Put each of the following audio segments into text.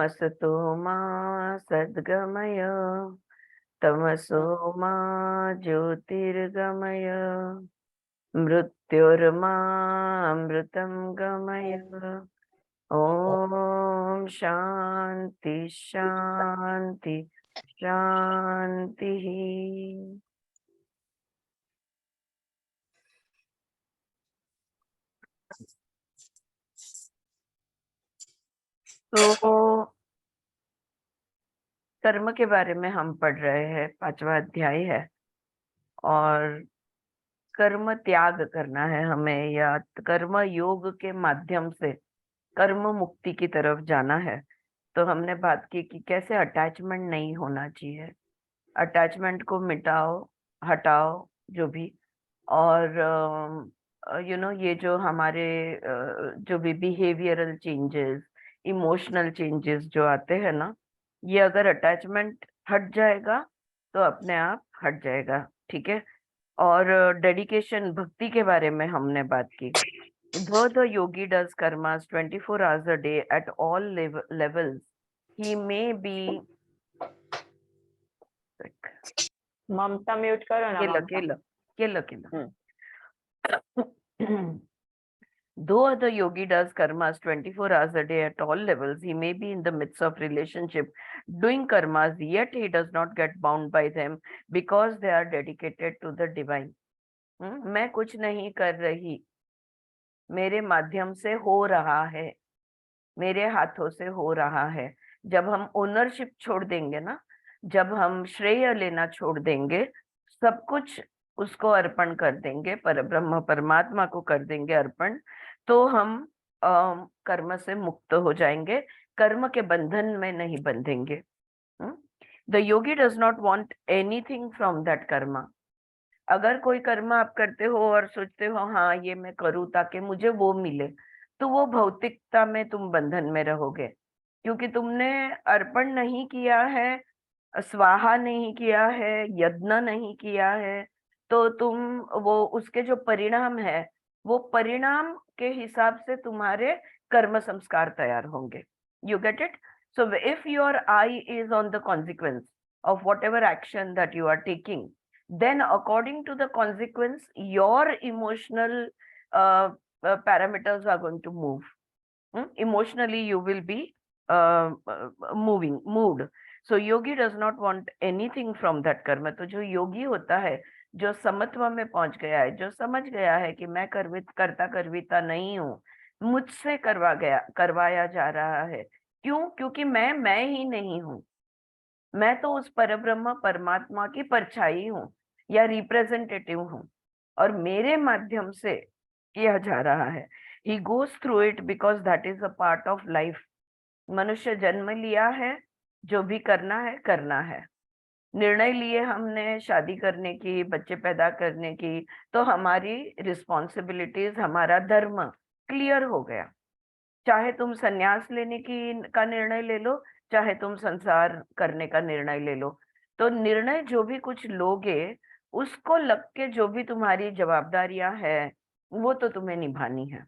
ओमस्तु मा सद्गमय तमसो मा ज्योतिर्गमय मृत्युर्मामृतं गमय। ओम शांति शांति शांति। तो कर्म के बारे में हम पढ़ रहे हैं, 5वां अध्याय है। और कर्म त्याग करना है हमें, या कर्म योग के माध्यम से कर्म मुक्ति की तरफ जाना है। तो हमने बात की कि कैसे अटैचमेंट नहीं होना चाहिए। अटैचमेंट को मिटाओ, हटाओ जो भी। और ये जो हमारे जो भी बिहेवियरल चेंजेस, इमोशनल चेंजेस जो आते हैं ना, ये अगर अटैचमेंट हट जाएगा तो अपने आप हट जाएगा। ठीक है। और डेडिकेशन, भक्ति के बारे में हमने बात की। Though the yogi does karmas 24 hours a day at all levels, he may be Mamata mute करो ना ममता। kill. Though the yogi does karmas 24 hours a day at all levels, he may be in the midst of relationship doing karmas, yet he does not get bound by them because they are dedicated to the divine. मैं कुछ नहीं कर रही, मेरे माध्यम से हो रहा है, मेरे हाथों से हो रहा है। जब हम ओनरशिप छोड़ देंगे ना, जब हम श्रेय लेना छोड़ देंगे, सब कुछ उसको अर्पण कर देंगे, पर ब्रह्म परमात्मा को कर देंगे अर्पण, तो हम कर्म से मुक्त हो जाएंगे, कर्म के बंधन में नहीं बंधेंगे। The yogi does not want anything from that karma. अगर कोई कर्म आप करते हो और सोचते हो हाँ ये मैं करूँ ताकि मुझे वो मिले, तो वो भौतिकता में तुम बंधन में रहोगे, क्योंकि तुमने अर्पण नहीं किया है, स्वाहा नहीं किया है, यज्ञ नहीं किया है। तो तुम वो उसके जो परिणाम है, वो परिणाम के हिसाब से तुम्हारे कर्म संस्कार तैयार होंगे। You get it? So if your I is on the consequence of whatever action that you are taking, then according to the consequence your emotional parameters are going to move. Emotionally you will be moved. So yogi does not want anything from that karma. तो जो योगी होता है, जो समत्व में पहुंच गया है, जो समझ गया है कि मैं करता करविता नहीं हूँ, मुझसे करवाया जा रहा है। क्यों? क्योंकि मैं ही नहीं हूँ, मैं तो उस परब्रह्म परमात्मा की परछाई हूँ या रिप्रेजेंटेटिव हूँ, और मेरे माध्यम से किया जा रहा है। He goes through it because that is a part of life. मनुष्य जन्म लिया है, जो भी करना है करना है। निर्णय लिए हमने शादी करने की, बच्चे पैदा करने की, तो हमारी रिस्पॉन्सिबिलिटीज, हमारा धर्म क्लियर हो गया। चाहे तुम सन्यास लेने की का निर्णय ले लो, चाहे तुम संसार करने का निर्णय ले लो, तो निर्णय जो भी कुछ लोगे, उसको लग के जो भी तुम्हारी जवाबदारियां हैं, वो तो तुम्हें निभानी है।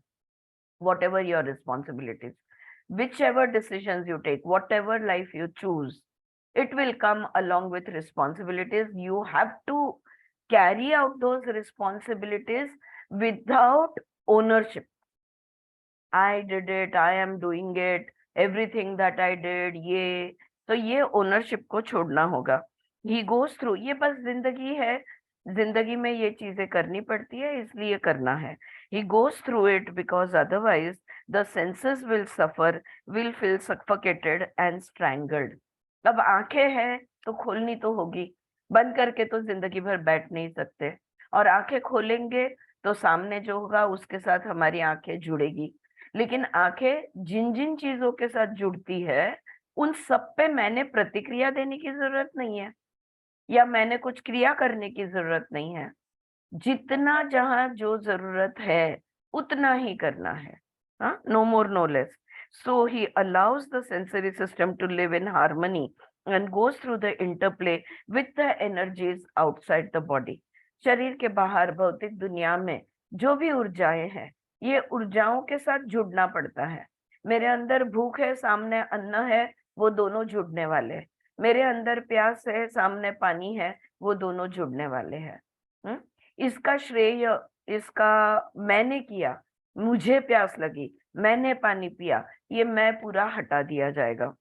What ever your responsibilities, whichever decisions you take, whatever life you choose, it will come along with responsibilities. You have to carry out those responsibilities without ownership. I did it, I am doing it, everything that I did, ये तो ये ownership को छोड़ना होगा। He goes through, ये बस जिंदगी है, जिंदगी में ये चीजें करनी पड़ती है, इसलिए करना है। He goes through it because otherwise the senses will suffer, will feel suffocated and strangled. अब आंखें हैं तो खोलनी तो होगी, बंद करके तो जिंदगी भर बैठ नहीं सकते, और आंखें खोलेंगे तो सामने जो होगा उसके साथ हमारी आंखें जुड़ेगी। लेकिन आंखें जिन जिन चीजों के साथ जुड़ती है, उन सब पे मैंने प्रतिक्रिया देने की जरूरत नहीं है, या मैंने कुछ क्रिया करने की जरूरत नहीं है। जितना जहां जो जरूरत है उतना ही करना है। हाँ, no more no less. So he allows the sensory system to live in harmony and goes through the interplay with the energies outside the body. शरीर के बाहर भौतिक दुनिया में जो भी ऊर्जाएं हैं, ये ऊर्जाओं के साथ जुड़ना पड़ता है। मेरे अंदर भूख है, सामने अन्न है, वो दोनों जुड़ने वाले हैं। मेरे अंदर प्यास है, सामने पानी है, वो दोनों जुड़ने वाले हैं। इसका श्रेय, इसका मैंने किया, मुझे प्यास लगी, मैंने पानी पिया, ये मैं पूरा हटा दिया जाएगा।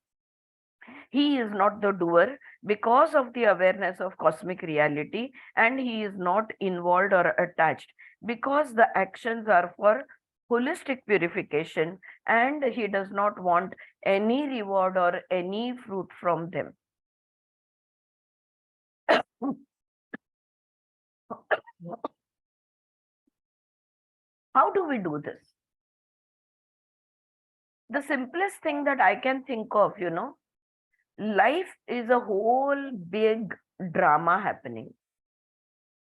He is not the doer because of the awareness of cosmic reality, and he is not involved or attached because the actions are for holistic purification, and he does not want any reward or any fruit from them. How do we do this? The simplest thing that I can think of, life is a whole big drama happening.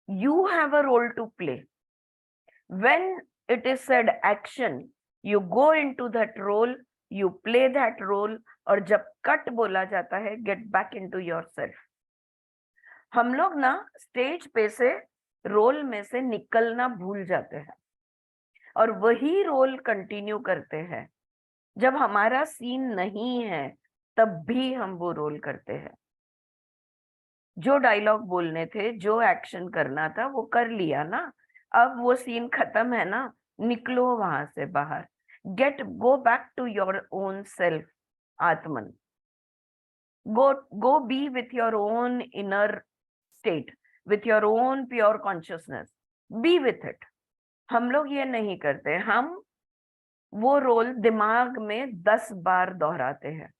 You have a role to play. When it is said action, you go into that role, you play that role, और जब cut बोला जाता है, get back into yourself. हम लोग ना stage पे से रोल में से निकलना भूल जाते हैं और वही रोल कंटिन्यू करते हैं। जब हमारा सीन नहीं है तब भी हम वो रोल करते हैं। जो डायलॉग बोलने थे, जो एक्शन करना था, वो कर लिया ना, अब वो सीन खत्म है ना, निकलो वहां से बाहर। Go back to your own self, atman. Go be with your own inner state, with your own pure consciousness, be with it. हम लोग ये नहीं करते, हम वो रोल दिमाग में 10 बार दोहराते हैं।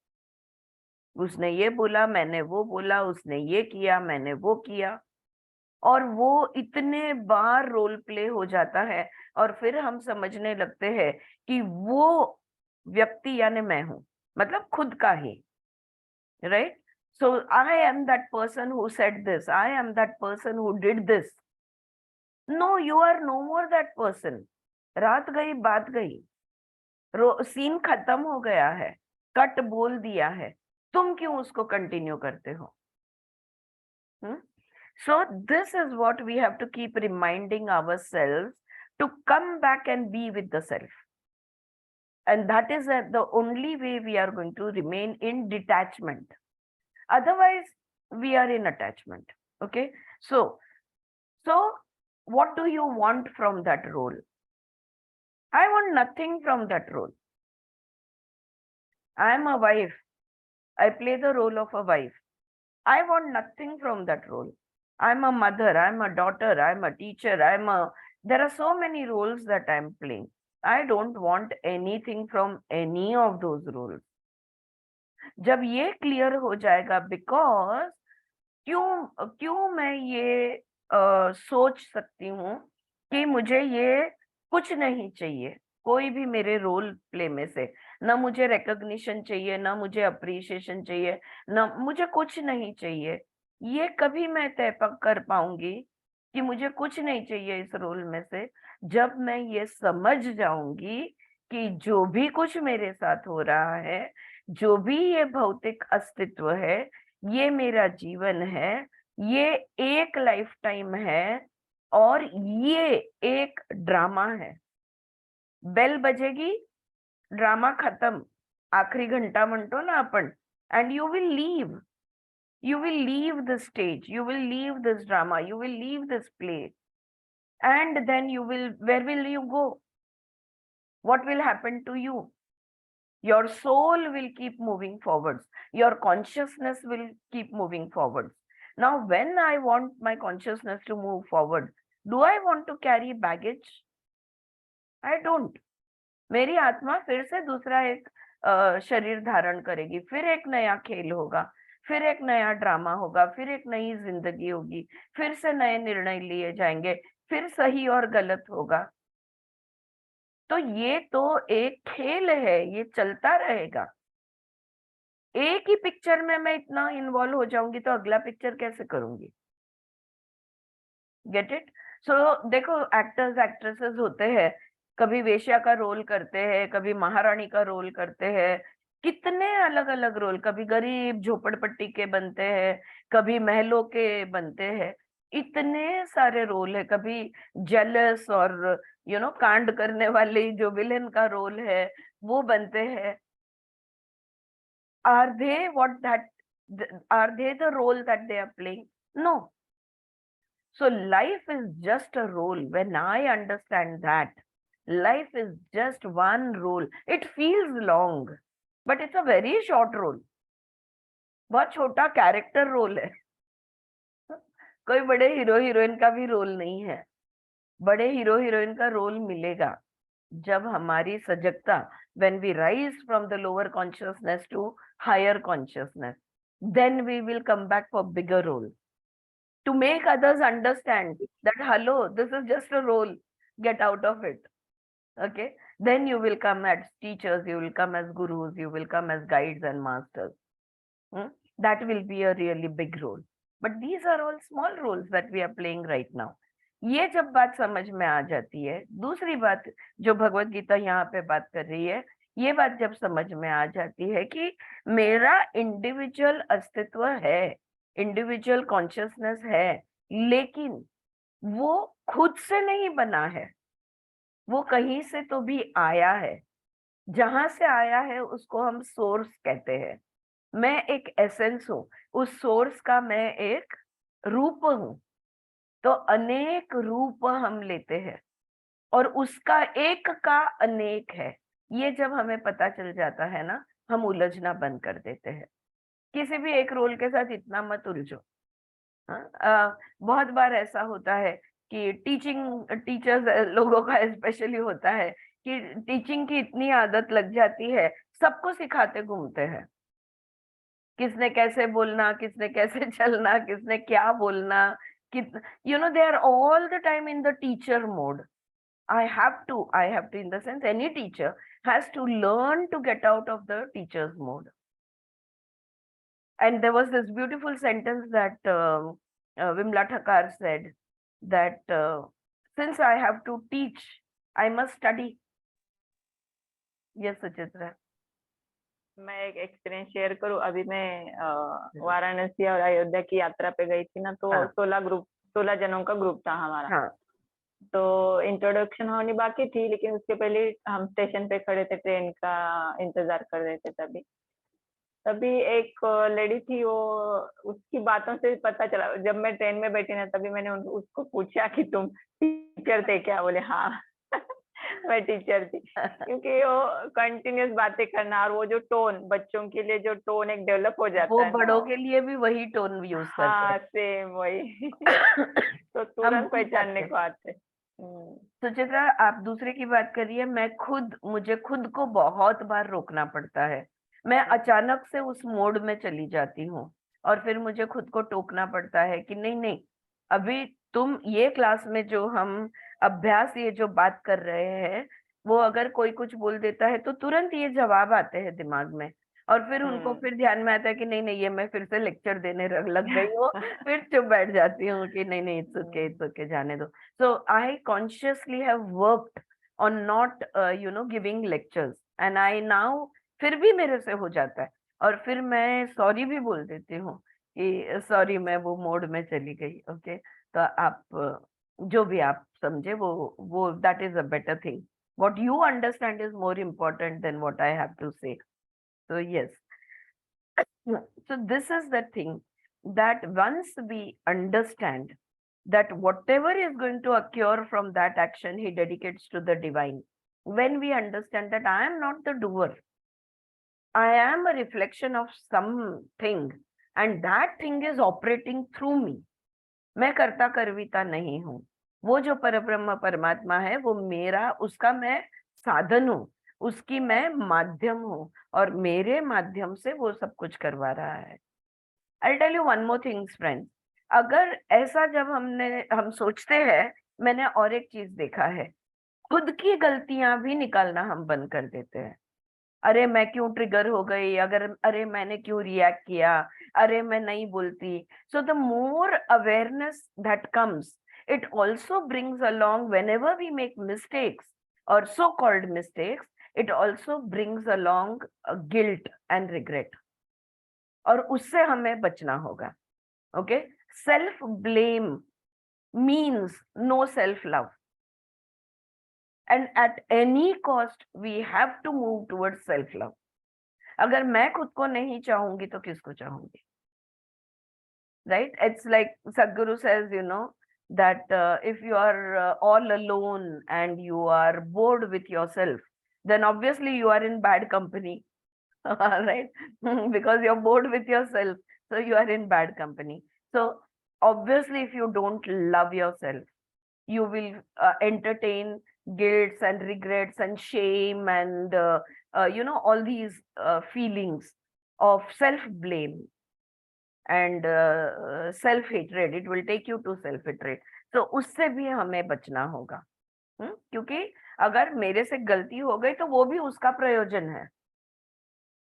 उसने ये बोला, मैंने वो बोला, उसने ये किया, मैंने वो किया, और वो इतने बार रोल प्ले हो जाता है और फिर हम समझने लगते हैं कि वो व्यक्ति यानी मैं हूं, मतलब खुद का ही, right? So I am that person who said this, I am that person who did this. No, you are no more that person. रात गई, बात गई, सीन खत्म हो गया है, कट बोल दिया है, तुम क्यों उसको कंटिन्यू करते हो? So this is what we have to keep reminding ourselves, to come back and be with the self. And that is the only way we are going to remain in detachment. Otherwise, we are in attachment. Okay. So what do you want from that role? I want nothing from that role. I am a wife. I play the role of a wife. I want nothing from that role. I'm a mother, I'm a daughter, I'm a teacher, there are so many roles that I'm playing. I don't want anything from any of those roles. जब ये clear हो जाएगा, because क्यों मैं ये सोच सकती हूँ कि मुझे ये कुछ नहीं चाहिए, कोई भी मेरे रोल प्ले में से, ना मुझे रिकॉग्निशन चाहिए, ना मुझे अप्रिसिएशन चाहिए, ना मुझे कुछ नहीं चाहिए। ये कभी मैं तय कर पाऊंगी कि मुझे कुछ नहीं चाहिए इस रोल में से, जब मैं ये समझ जाऊंगी कि जो भी कुछ मेरे साथ हो रहा है, जो भी ये भौतिक अस्तित्व है, ये मेरा जीवन है, ये एक लाइफ टाइम है और ये एक ड्रामा है। बेल बजेगी, ड्रामा खत्म, आखरी घंटा म्हणतो ना आपण, and you will leave the stage, you will leave this drama, you will leave this play, and then where will you go? What will happen to you? Your soul will keep moving forwards, your consciousness will keep moving forwards. Now when I want my consciousness to move forward, do I want to carry baggage? I don't. मेरी आत्मा फिर से दूसरा एक शरीर धारण करेगी, फिर एक नया खेल होगा, फिर एक नया ड्रामा होगा, फिर एक नई जिंदगी होगी, फिर से नए निर्णय लिए जाएंगे, फिर सही और गलत होगा। तो ये तो एक खेल है, ये चलता रहेगा। एक ही पिक्चर में मैं इतना इन्वॉल्व हो जाऊंगी तो अगला पिक्चर कैसे करूंगी? Gate it? सो देखो, एक्टर्स एक्ट्रेसेस होते हैं, कभी वेश्या का रोल करते हैं, कभी महारानी का रोल करते हैं, कितने अलग अलग रोल, कभी गरीब झोपड़पट्टी के बनते हैं, कभी महलों के बनते हैं, इतने सारे रोल है, कभी जेलस और कांड करने वाली जो विलेन का रोल है वो बनते हैं। are they are they the role that they are playing? No. So life is just a role. When I understand that life is just one role, it feels long, but it's a very short role. बहुत छोटा character role है. कोई बड़े hero heroine का भी role नहीं है. बड़े हीरो हीरोइन का रोल मिलेगा जब हमारी सजगता, when we rise from the lower consciousness to higher consciousness, then we will come back for bigger role to make others understand that hello, this is just a role, get out of it. Okay, then you will come as teachers, you will come as gurus, you will come as guides and masters. That will be a really big role, but these are all small roles that we are playing right now. ये जब बात समझ में आ जाती है, दूसरी बात जो भगवत गीता यहाँ पे बात कर रही है, ये बात जब समझ में आ जाती है कि मेरा इंडिविजुअल अस्तित्व है, इंडिविजुअल कॉन्शियसनेस है, लेकिन वो खुद से नहीं बना है, वो कहीं से तो भी आया है. जहां से आया है उसको हम सोर्स कहते हैं. मैं एक एसेंस हूं, उस सोर्स का मैं एक रूप हूं. तो अनेक रूप हम लेते हैं और उसका एक का अनेक है. ये जब हमें पता चल जाता है ना, हम उलझना बंद कर देते हैं. किसी भी एक रोल के साथ इतना मत उलझो. बहुत बार ऐसा होता है कि टीचर्स लोगों का स्पेशली होता है कि टीचिंग की इतनी आदत लग जाती है, सबको सिखाते घूमते हैं. किसने कैसे बोलना, किसने कैसे चलना, किसने क्या बोलना, they are all the time in the teacher mode. I have to in the sense any teacher has to learn to get out of the teacher's mode. And there was this beautiful sentence that Vimla Thakar said that since I have to teach, I must study. Yes, Suchitra. मैं एक experience share करूं. अभी मैं वाराणसी और अयोध्या की यात्रा पे गई थी ना, तो 16 जनों का ग्रुप था हमारा. तो इंट्रोडक्शन होनी बाकी थी, लेकिन उसके पहले हम स्टेशन पे खड़े थे, ट्रेन का इंतजार कर रहे थे. तभी एक लेडी थी, वो उसकी बातों से पता चला. जब मैं ट्रेन में बैठी ना, तभी मैंने उसको पूछा कि तुम टीचर थे क्या? बोले हाँ मैं टीचर थी. क्योंकि वो कंटिन्यूस बातें करना, और वो जो टोन, बच्चों के लिए जो टोन एक डेवलप हो जाता वो है, बड़ों के लिए भी वही टोन यूज करते हैं. हाँ, सेम वही. तो तुरंत पहचानने को आते. सुचित्रा, आप दूसरे की बात करिए. मुझे खुद को बहुत बार रोकना पड़ता है. मैं अचानक से उस मोड में चली जाती हूँ और फिर मुझे खुद को टोकना पड़ता है कि नहीं नहीं, अभी तुम ये क्लास में जो हम अभ्यास, ये जो बात कर रहे हैं, वो अगर कोई कुछ बोल देता है तो तुरंत ये जवाब आते हैं दिमाग में, और फिर उनको फिर ध्यान में आता है कि नहीं नहीं, ये मैं फिर से लेक्चर देने लग गई हूँ. फिर चुप बैठ जाती हूँ कि नहीं नहीं, इट्स ओके, जाने दो. So I consciously have worked on not giving lectures, and I now फिर भी मेरे से हो जाता है, और फिर मैं सॉरी भी बोल देती हूँ कि सॉरी, मैं वो मोड में चली गई. ओके, तो आप जो भी आप समझे वो that is a better thing. What you understand is more important than what I have to say. So yes. So this is the thing, that once we understand that whatever is going to occur from that action, he dedicates to the divine. When we understand that I am not the doer, I am a reflection of something, and that thing is operating through me. मैं कर्ता कर्विता नहीं हूँ. वो जो परब्रह्म परमात्मा है, वो मेरा, उसका मैं साधन हूँ, उसकी मैं माध्यम हूँ, और मेरे माध्यम से वो सब कुछ करवा रहा है. I'll tell you one more thing, friends. अगर ऐसा जब हम सोचते हैं, मैंने और एक चीज देखा है, खुद की गलतियां भी निकालना हम बंद कर देते हैं. अरे मैं क्यों ट्रिगर हो गई, अरे मैंने क्यों रिएक्ट किया, अरे मैं नहीं बोलती. So the more awareness that comes, it also brings along, whenever we make mistakes or so called mistakes, it also brings along guilt and regret, और उससे हमें बचना होगा. Okay, self blame means no self love, and at any cost we have to move towards self love. अगर मैं खुद को नहीं चाहूंगी तो किसको चाहूंगी? Right? It's like Sadhguru says, that if you are all alone and you are bored with yourself, then obviously you are in bad company. Right? Because you're bored with yourself, so you are in bad company. So obviously if you don't love yourself, you will entertain guilts and regrets and shame and all these feelings of self blame and self hatred. It will take you to self hatred. So उससे भी हमें बचना होगा। क्योंकि अगर मेरे से गलती हो गई तो वो भी उसका प्रयोजन है,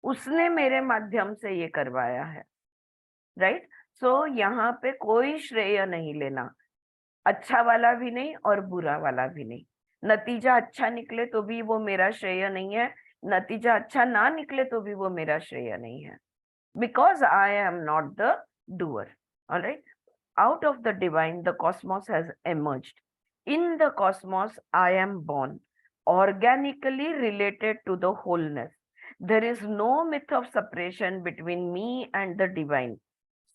उसने मेरे माध्यम से ये करवाया है। राइट? सो यहाँ पे कोई श्रेय नहीं लेना, अच्छा वाला भी नहीं और बुरा वाला भी नहीं। नतीजा अच्छा निकले तो भी वो मेरा श्रेय नहीं है, नतीजा अच्छा ना निकले तो भी वो मेरा श्रेय नहीं है, because I am not the doer. All right? Out of the divine, the cosmos has emerged. In the cosmos, I am born, organically related to the wholeness. There is no myth of separation between me and the divine.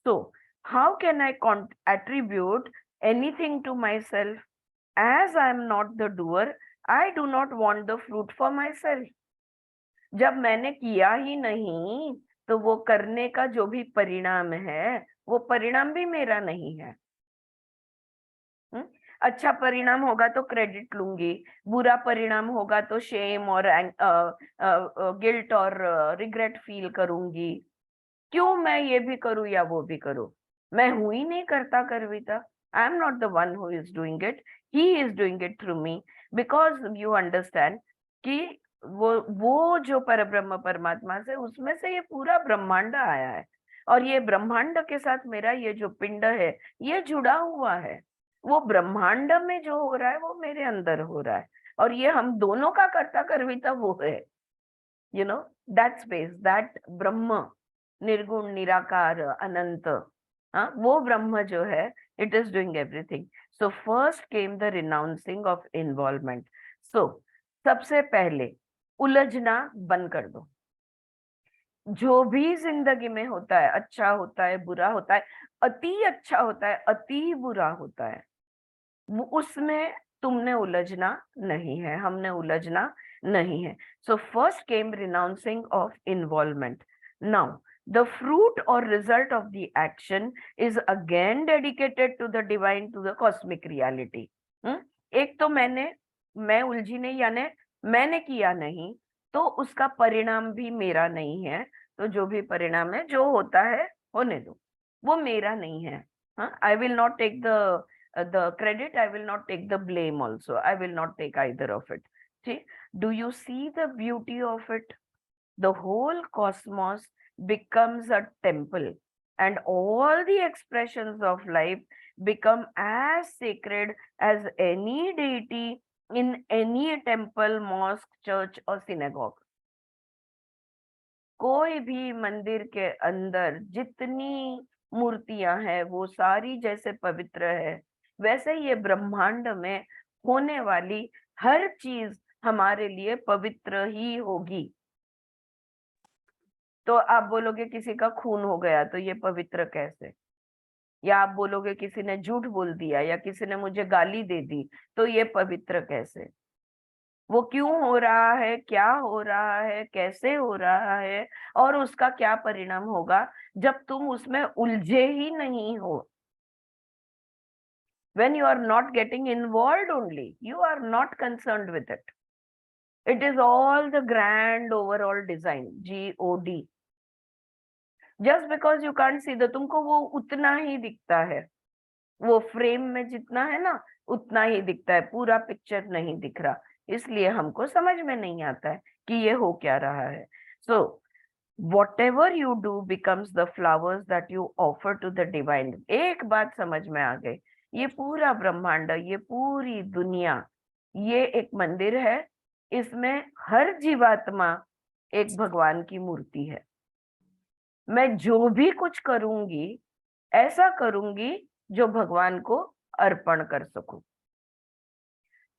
So, how can I attribute anything to myself? As I am not the doer, I do not want the fruit for myself. जब मैंने किया ही नहीं तो वो करने का जो भी परिणाम है वो परिणाम भी मेरा नहीं है। अच्छा परिणाम होगा तो क्रेडिट लूंगी, बुरा परिणाम होगा तो शेम और गिल्ट और रिग्रेट फील करूंगी। क्यों मैं ये भी करूं या वो भी करूं? मैं हूं ही नहीं करता कर्विता। I am not the one who is doing it, he is doing it through me. Because you understand कि वो जो परब्रह्म परमात्मा से, उसमें से ये पूरा ब्रह्मांड आया है और ये ब्रह्मांड के साथ मेरा ये जो पिंड है ये जुड़ा हुआ है। वो ब्रह्मांड में जो हो रहा है वो मेरे अंदर हो रहा है और ये हम दोनों का कर्ता कर्विता वो है। दैट स्पेस, दैट ब्रह्म, निर्गुण निराकार अनंत, वो ब्रह्म जो है, it is doing everything. So first came the renouncing of involvement. So सबसे पहले उलझना बंद कर दो। जो भी जिंदगी में होता है, अच्छा होता है, बुरा होता है, अति अच्छा होता है, अति बुरा होता है, उसमें तुमने उलझना नहीं है, हमने उलझना नहीं है। सो first came renouncing of involvement. Now the fruit or result of the action is again dedicated to the divine, to the cosmic reality. एक तो मैं उलझी नहीं, यानी मैंने किया नहीं तो उसका परिणाम भी मेरा नहीं है। तो जो भी परिणाम है, जो होता है होने दो, वो मेरा नहीं है। I will not take the credit, I will not take the blame also, I will not take either of it. See, do you see the beauty of it? The whole cosmos becomes a temple and all the expressions of life become as sacred as any deity in any temple, mosque, church or synagogue. कोई भी मंदिर के अंदर जितनी मूर्तियां हैं वो सारी जैसे पवित्र है, वैसे ये ब्रह्मांड में होने वाली हर चीज हमारे लिए पवित्र ही होगी। तो आप बोलोगे किसी का खून हो गया तो ये पवित्र कैसे? या आप बोलोगे किसी ने झूठ बोल दिया या किसी ने मुझे गाली दे दी तो ये पवित्र कैसे? वो क्यों हो रहा है, क्या हो रहा है, कैसे हो रहा है और उसका क्या परिणाम होगा जब तुम उसमें उलझे ही नहीं हो। When you are not getting involved only, you are not concerned with it. It is all the grand overall design, God. Just because you can't see, तुमको वो उतना ही दिखता है, वो फ्रेम में जितना है ना उतना ही दिखता है, पूरा पिक्चर नहीं दिख रहा, इसलिए हमको समझ में नहीं आता है कि ये हो क्या रहा है। सो whatever you do becomes the flowers that you offer to the divine. एक बात समझ में आ गई, ये पूरा ब्रह्मांड, ये पूरी दुनिया, ये एक मंदिर है, इसमें हर जीवात्मा एक भगवान की मूर्ति है। मैं जो भी कुछ करूंगी ऐसा करूंगी जो भगवान को अर्पण कर सकूं।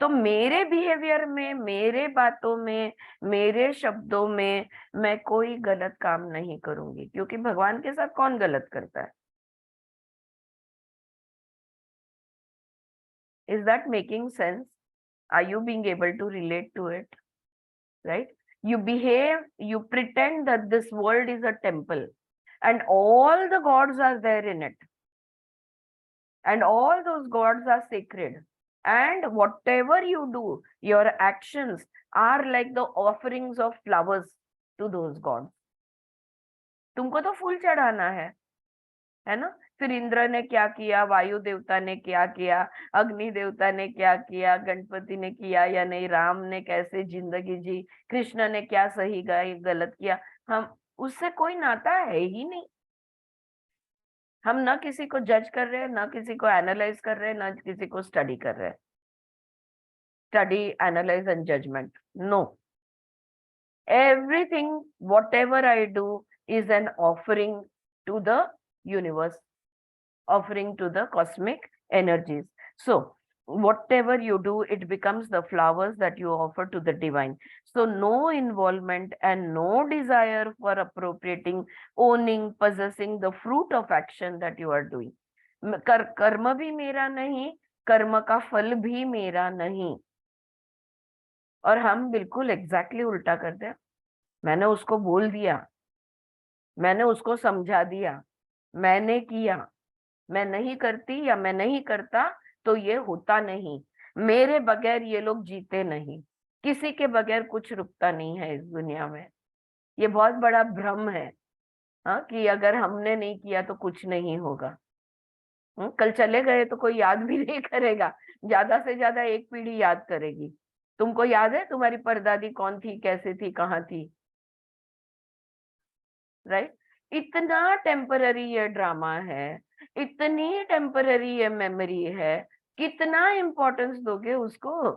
तो मेरे बिहेवियर में, मेरे बातों में, मेरे शब्दों में मैं कोई गलत काम नहीं करूंगी, क्योंकि भगवान के साथ कौन गलत करता है? Is that making sense? Are you being able to relate to it? Right? You behave, you pretend that this world is a temple and all the gods are there in it. And all those gods are sacred. And whatever you do, your actions are like the offerings of flowers to those gods. तुमको तो फूल चढ़ाना है ना? फिर इंद्र ने क्या किया, वायु देवता ने क्या किया, अग्नि देवता ने क्या किया, गणपति ने किया या नहीं, राम ने कैसे जिंदगी जी, कृष्ण ने क्या सही गलत किया, हम उससे कोई नाता है ही नहीं। हम ना किसी को जज कर रहे हैं, ना किसी को एनालाइज कर रहे हैं, ना किसी को स्टडी कर रहे हैं। Study, analyse and judgement, no. Everything, whatever I do is an offering to the universe, offering to the cosmic energies. So whatever you do, it becomes the flowers that you offer to the divine. So no involvement and no desire for appropriating, owning, possessing the fruit of action that you are doing. कर्म भी मेरा नहीं, कर्म का फल भी मेरा नहीं। और हम बिल्कुल एग्जैक्टली उल्टा करते हैं। मैंने उसको बोल दिया, मैंने उसको समझा दिया, मैंने किया, मैं नहीं करती या मैं नहीं करता तो ये होता नहीं, मेरे बगैर ये लोग जीते नहीं, किसी के बगैर कुछ रुकता नहीं है इस दुनिया में। ये बहुत बड़ा भ्रम है, हाँ, कि अगर हमने नहीं किया तो कुछ नहीं होगा। कल चले गए तो कोई याद भी नहीं करेगा, ज्यादा से ज्यादा एक पीढ़ी याद करेगी। तुमको याद है तुम्हारी परदादी कौन थी, कैसे थी, कहाँ थी? राइट? इतना टेम्पररी ये ड्रामा है, इतनी टेम्पररी ये मेमोरी है, कितना इम्पोर्टेंस दोगे उसको?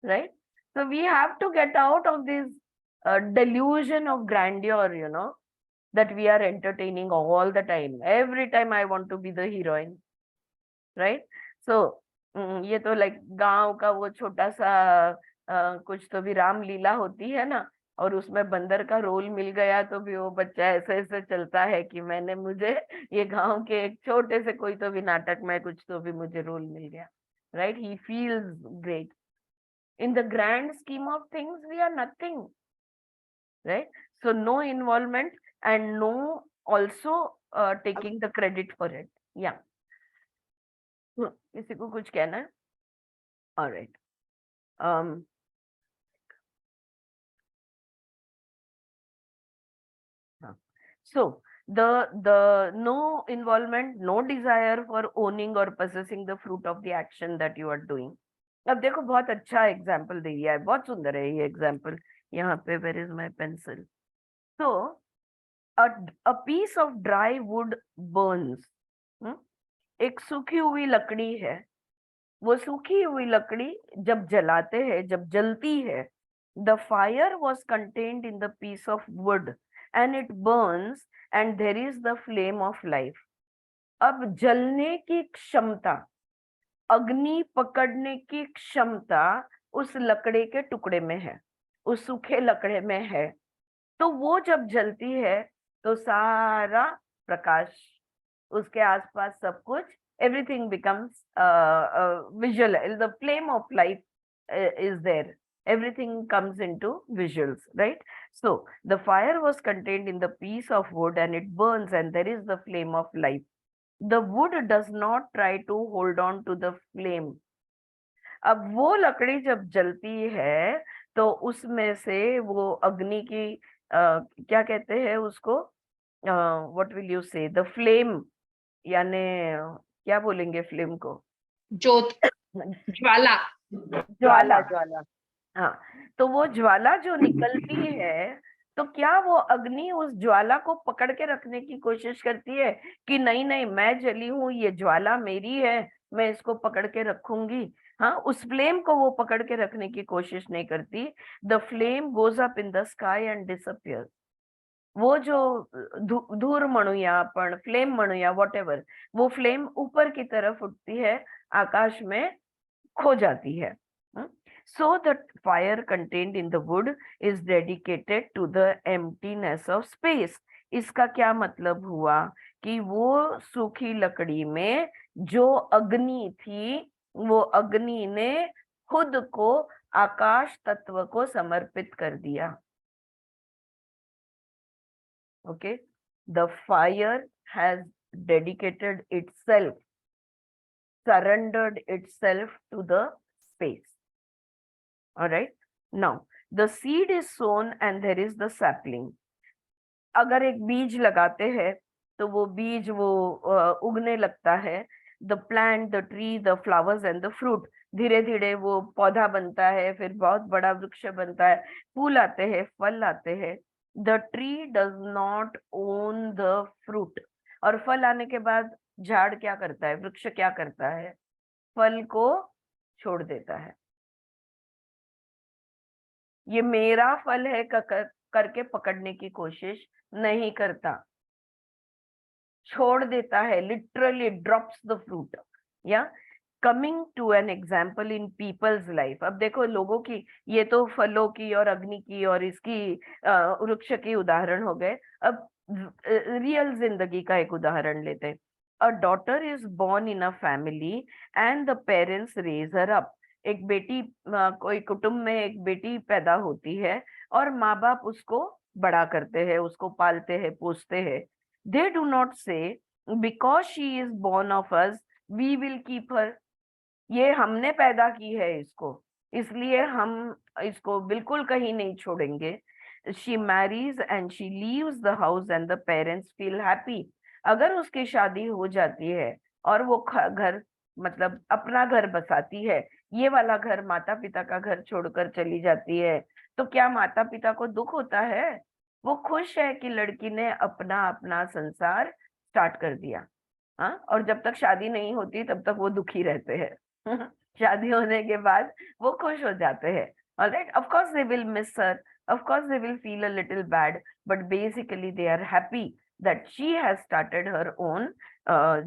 Right? So we have to get out of this delusion of grandeur, that we are entertaining all the time. Every time I want to be the heroine, right? So ये तो like गांव का वो छोटा सा कुछ तो भी रामलीला होती है ना, और उसमें बंदर का रोल मिल गया तो भी वो बच्चा ऐसे ऐसे चलता है कि मुझे ये गांव के एक छोटे से कोई तो भी नाटक में कुछ तो भी मुझे रोल मिल गया, right? He feels great. In the grand scheme of things we are nothing, right? So no involvement and no also taking the credit for it. या किसी को कुछ कहना है? Alright. So the no involvement, no desire for owning or possessing the fruit of the action that you are doing. अब देखो बहुत अच्छा एग्जाम्पल दे दिया है, बहुत सुंदर है ये एग्जाम्पल। यहाँ पे where is my pencil? So a piece of dry wood burns. एक सूखी हुई लकड़ी है, वो सूखी हुई लकड़ी जब जलाते हैं, जब जलती है, the fire was contained in the piece of wood and it burns and there is the flame of life. अब जलने की क्षमता, अग्नि पकड़ने की क्षमता उस लकड़े के टुकड़े में है, उस सूखे लकड़े में है। तो वो जब जलती है तो सारा प्रकाश, उसके आसपास सब कुछ, everything becomes visual. The flame of life is there. Everything comes into visuals, right? So the fire was contained in the piece of wood and it burns and there is the flame of life. The wood does not try to hold on to the flame. अब वो लकड़ी जब जलती है तो उसमें से वो अग्नि की क्या कहते हैं उसको, व्हाट विल यू से, द फ्लेम, यानी क्या बोलेंगे फ्लेम को? ज्योत, ज्वाला। ज्वाला, ज्वाला। हाँ, तो वो ज्वाला जो निकलती है, तो क्या वो अग्नि उस ज्वाला को पकड़ के रखने की कोशिश करती है कि नहीं नहीं मैं जली हूं, ये ज्वाला मेरी है, मैं इसको पकड़ के रखूंगी? हाँ, उस फ्लेम को वो पकड़ के रखने की कोशिश नहीं करती। The flame goes up in the sky and disappears. वो जो धूर म्हणूया आपण, फ्लेम म्हणूया, वॉट एवर, वो फ्लेम ऊपर की तरफ उठती है आकाश में खो जाती है। So the fire contained in the wood is dedicated to the emptiness of space. इसका क्या मतलब हुआ कि वो सूखी लकड़ी में जो अग्नि थी, वो अग्नि ने खुद को आकाश तत्व को समर्पित कर दिया। Okay, the fire has dedicated itself, surrendered itself to the space. All right, now the seed is sown and there is the sapling. अगर एक बीज लगाते हैं तो वो बीज वो उगने लगता है। The plant, the tree, the flowers and the fruit, धीरे धीरे वो पौधा बनता है, फिर बहुत बड़ा वृक्ष बनता है, फूल आते हैं, फल आते हैं। The tree does not own the fruit. और फल आने के बाद झाड़ क्या करता है, वृक्ष क्या करता है, फल को छोड़ देता है। ये मेरा फल है करके पकड़ने की कोशिश नहीं करता, छोड़ देता है, लिटरली ड्रॉप्स द फ्रूट। या coming to an example in people's life. अब देखो लोगों की, ये तो फलों की और अग्नि की और इसकी वृक्ष की उदाहरण हो गए। अब रियल जिंदगी का एक उदाहरण लेते हैं। A daughter is born in a family and the parents raise her up. एक बेटी, कोई कुटुंब में एक बेटी पैदा होती है और माँ बाप उसको बड़ा करते हैं, उसको पालते हैं, पोसते हैं। They do not say because she is born of us we will keep her. ये हमने पैदा की है इसको, इसलिए हम इसको बिल्कुल कहीं नहीं छोड़ेंगे। She marries and she leaves the house and the parents feel happy. अगर उसकी शादी हो जाती है और वो घर, मतलब अपना घर बसाती है, ये वाला घर, माता पिता का घर छोड़कर चली जाती है, तो क्या माता पिता को दुख होता है? वो खुश है कि लड़की ने अपना अपना संसार स्टार्ट कर दिया। हाँ, और जब तक शादी नहीं होती तब तक वो दुखी रहते हैं। शादी होने के बाद वो खुश हो जाते हैं। Alright, of course they will miss her, of course they will feel a little bad, but basically they are happy that she has started her own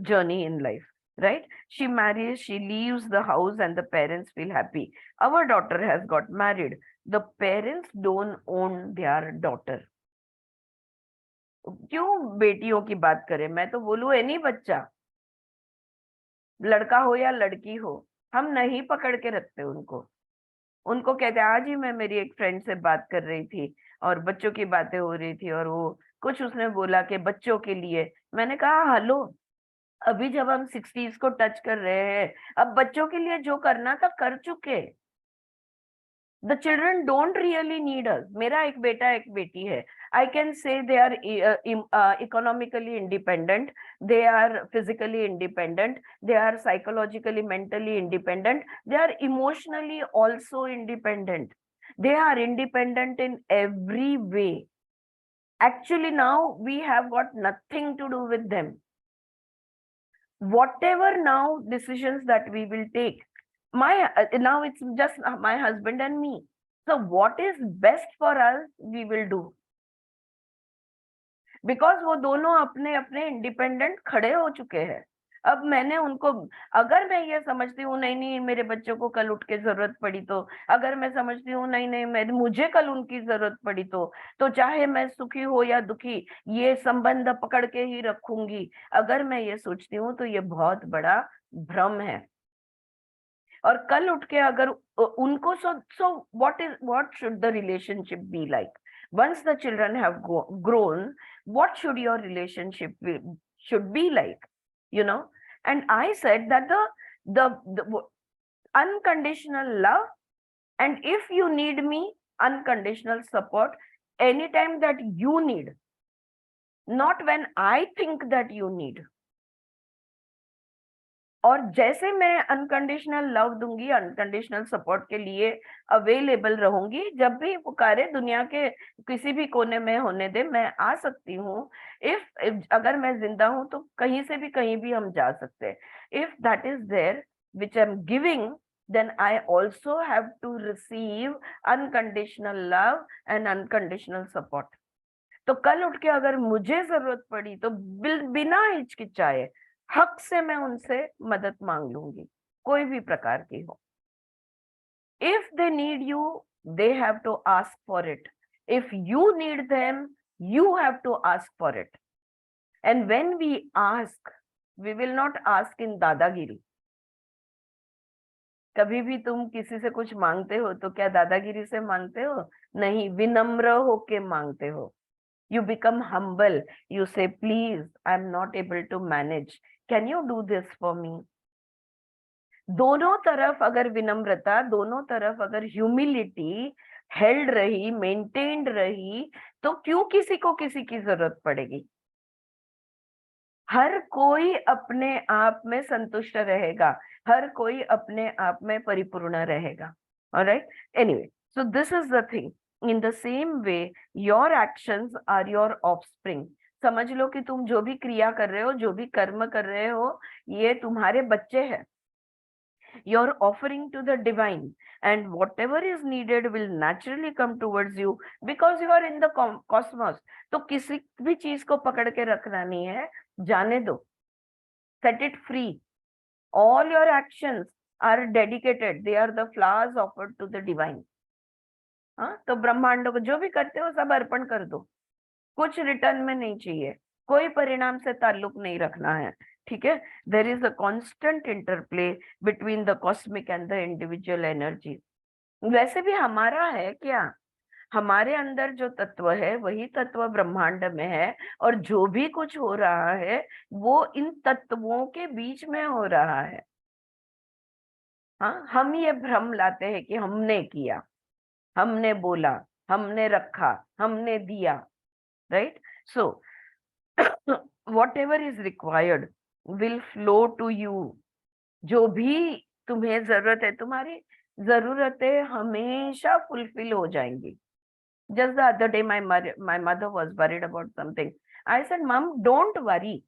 journey in life, right? She marries, she leaves the house and the parents feel happy. Our daughter has got married. The parents don't own their daughter. क्यों बेटियों की बात करें, मैं तो बोलूं any बच्चा, लड़का हो या लड़की हो, हम नहीं पकड़ के रखते उनको। उनको कहते हैं, आज ही मैं मेरी एक फ्रेंड से बात कर रही थी और बच्चों की बातें हो रही थी और वो कुछ उसने बोला कि बच्चों के लिए। मैंने कहा हेलो, अभी जब हम 60s को टच कर रहे हैं, अब बच्चों के लिए जो करना था कर चुके। The children don't really need us. मेरा एक बेटा एक बेटी है। I can say they are economically independent, they are physically independent, they are psychologically, mentally independent, they are emotionally also independent. They are independent in every way. Actually, now we have got nothing to do with them. Whatever now decisions that we will take, now it's just my husband and me. So what is best for us, we will do. Because वो दोनों अपने अपने independent खड़े हो चुके हैं। अब मैंने उनको, अगर मैं ये समझती हूँ नहीं नहीं मेरे बच्चों को कल उठ के जरूरत पड़ी तो, अगर मैं समझती हूँ नहीं नहीं मुझे कल उनकी जरूरत पड़ी तो चाहे मैं सुखी हो या दुखी, ये संबंध पकड़ के ही रखूंगी। अगर मैं ये सोचती हूँ तो ये बहुत बड़ा भ्रम है। और कल उठ के अगर उनको so what should the relationship be like once the children have grown? What should your relationship should be like, you know? And I said that the unconditional love, and if you need me, unconditional support anytime that you need, not when I think that you need. और जैसे मैं unconditional love दूंगी, unconditional support के लिए available रहूंगी, जब भी पुकारे दुनिया के किसी भी कोने में होने दे, मैं आ सकती हूँ। इफ अगर मैं जिंदा हूं तो कहीं से भी कहीं भी हम जा सकते हैं। If that is there which I am giving, then I also have to receive unconditional love and unconditional support. तो कल उठ के अगर मुझे जरूरत पड़ी तो बिना हिचकिचाए हक से मैं उनसे मदद मांग लूंगी, कोई भी प्रकार की हो। If they need you, they have to ask for it. If you need them, you have to ask for it. And when we ask, we will not ask in दादागिरी. कभी भी तुम किसी से कुछ मांगते हो तो क्या दादागिरी से मांगते हो? नहीं, विनम्र होके मांगते हो. You become humble. You say, please, I'm not able to manage. Can you do this for me? दोनों तरफ अगर विनम्रता, दोनों तरफ अगर ह्यूमिलिटी हेल्ड रही, मेंटेन्ड रही, तो क्यों किसी को किसी की जरूरत पड़ेगी? हर कोई अपने आप में संतुष्ट रहेगा, हर कोई अपने आप में परिपूर्ण रहेगा. Alright, anyway, so this is the thing. In the same way your actions are your offspring. समझ लो कि तुम जो भी क्रिया कर रहे हो, जो भी कर्म कर रहे हो, ये तुम्हारे बच्चे हैं. You're offering to the divine, and whatever is needed will naturally come towards you because you are in the cosmos. तो किसी भी चीज को पकड़ के रखना नहीं है, जाने दो. Set it free. All your actions are dedicated. They are the flowers offered to the divine. हाँ, तो ब्रह्मांड को जो भी करते हो सब अर्पण कर दो. कुछ रिटर्न में नहीं चाहिए, कोई परिणाम से ताल्लुक नहीं रखना है. ठीक है? There is a constant interplay between the cosmic and the individual energy. वैसे भी हमारा है क्या? हमारे अंदर जो तत्व है वही तत्व ब्रह्मांड में है, और जो भी कुछ हो रहा है वो इन तत्वों के बीच में हो रहा है. हाँ, हम ये भ्रम लाते हैं कि हमने किया, हमने बोला, हमने रखा, हमने दिया. Right? So whatever is required will flow to you. जो भी तुम्हें जरूरत है, तुम्हारी जरूरतें हमेशा फुलफिल हो जाएंगी. Just the other day my mother was worried about something. I said, Mom, don't worry.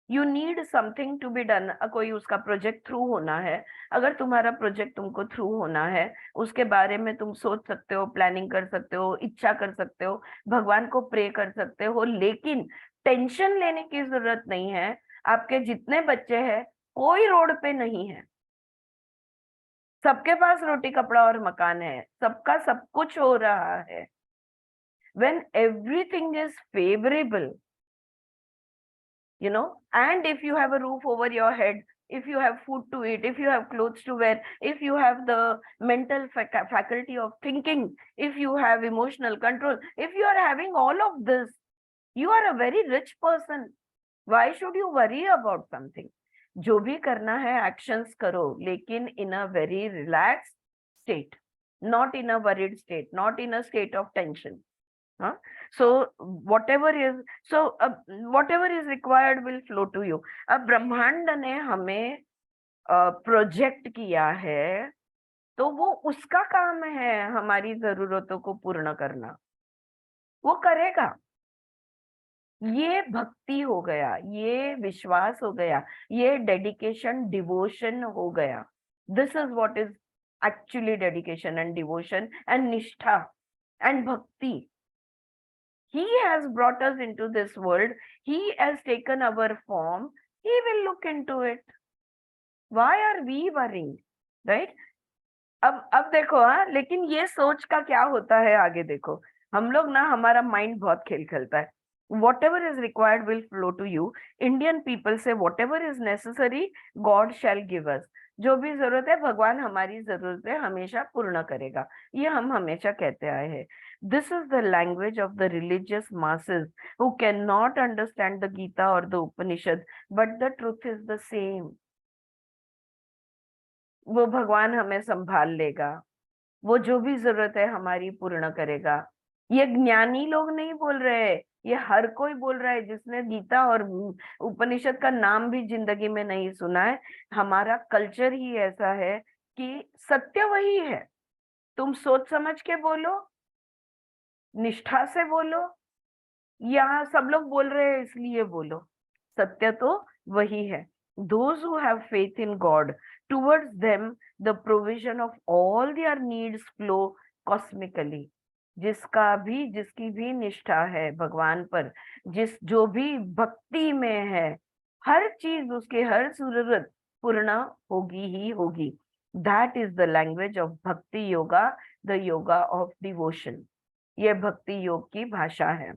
You need something to be done. कोई उसका प्रोजेक्ट थ्रू होना है. अगर तुम्हारा प्रोजेक्ट तुमको थ्रू होना है, उसके बारे में तुम सोच सकते हो, प्लानिंग कर सकते हो, इच्छा कर सकते हो, भगवान को प्रे कर सकते हो, लेकिन टेंशन लेने की जरूरत नहीं है. आपके जितने बच्चे हैं, कोई रोड पे नहीं है. सबके पास रोटी कपड़ा और मकान है, सबका सब कुछ हो रहा है. When everything is favorable, you know, and if you have a roof over your head, if you have food to eat, if you have clothes to wear, if you have the mental faculty of thinking, if you have emotional control, if you are having all of this, you are a very rich person. Why should you worry about something? जो भी करना है actions करो, लेकिन in a very relaxed state, not in a worried state, not in a state of tension. Huh? So whatever is required will flow to you. अब ब्रह्मांड ने हमें प्रोजेक्ट किया है, तो वो उसका काम है हमारी जरूरतों को पूर्ण करना. वो करेगा. ये भक्ति हो गया, ये विश्वास हो गया, ये डेडिकेशन, डिवोशन हो गया. This is what is actually dedication and devotion and निष्ठा एंड भक्ति. He has brought us into this world. He has taken our form. He will look into it. Why are we worrying? Right? अब देखो, हाँ, लेकिन ये सोच का क्या होता है आगे देखो. हम लोग ना, हमारा माइंड बहुत खेल खेलता है. Whatever is required will flow to you. Indian people say whatever is necessary, God shall give us. जो भी जरूरत है, भगवान हमारी जरूरतें हमेशा पूर्ण करेगा. ये हम हमेशा कहते आए हैं. This is the language of the religious masses who cannot understand the Gita or the Upanishad, but the truth is the same. वो भगवान हमें संभाल लेगा, वो जो भी जरूरत है हमारी पूर्ण करेगा. ये ज्ञानी लोग नहीं बोल रहे, ये हर कोई बोल रहा है जिसने गीता और उपनिषद का नाम भी जिंदगी में नहीं सुना है. हमारा कल्चर ही ऐसा है कि सत्य वही है. तुम सोच समझ के बोलो, निष्ठा से बोलो, या सब लोग बोल रहे हैं इसलिए बोलो, सत्य तो वही है. Those who have faith in God, towards them the provision of all their needs flow cosmically. जिसकी भी निष्ठा है भगवान पर, जो भी भक्ति में है, हर चीज उसके हर जरूरत पूर्ण होगी ही होगी. That is the language of bhakti yoga, the yoga of devotion. ये भक्ति योग की भाषा है।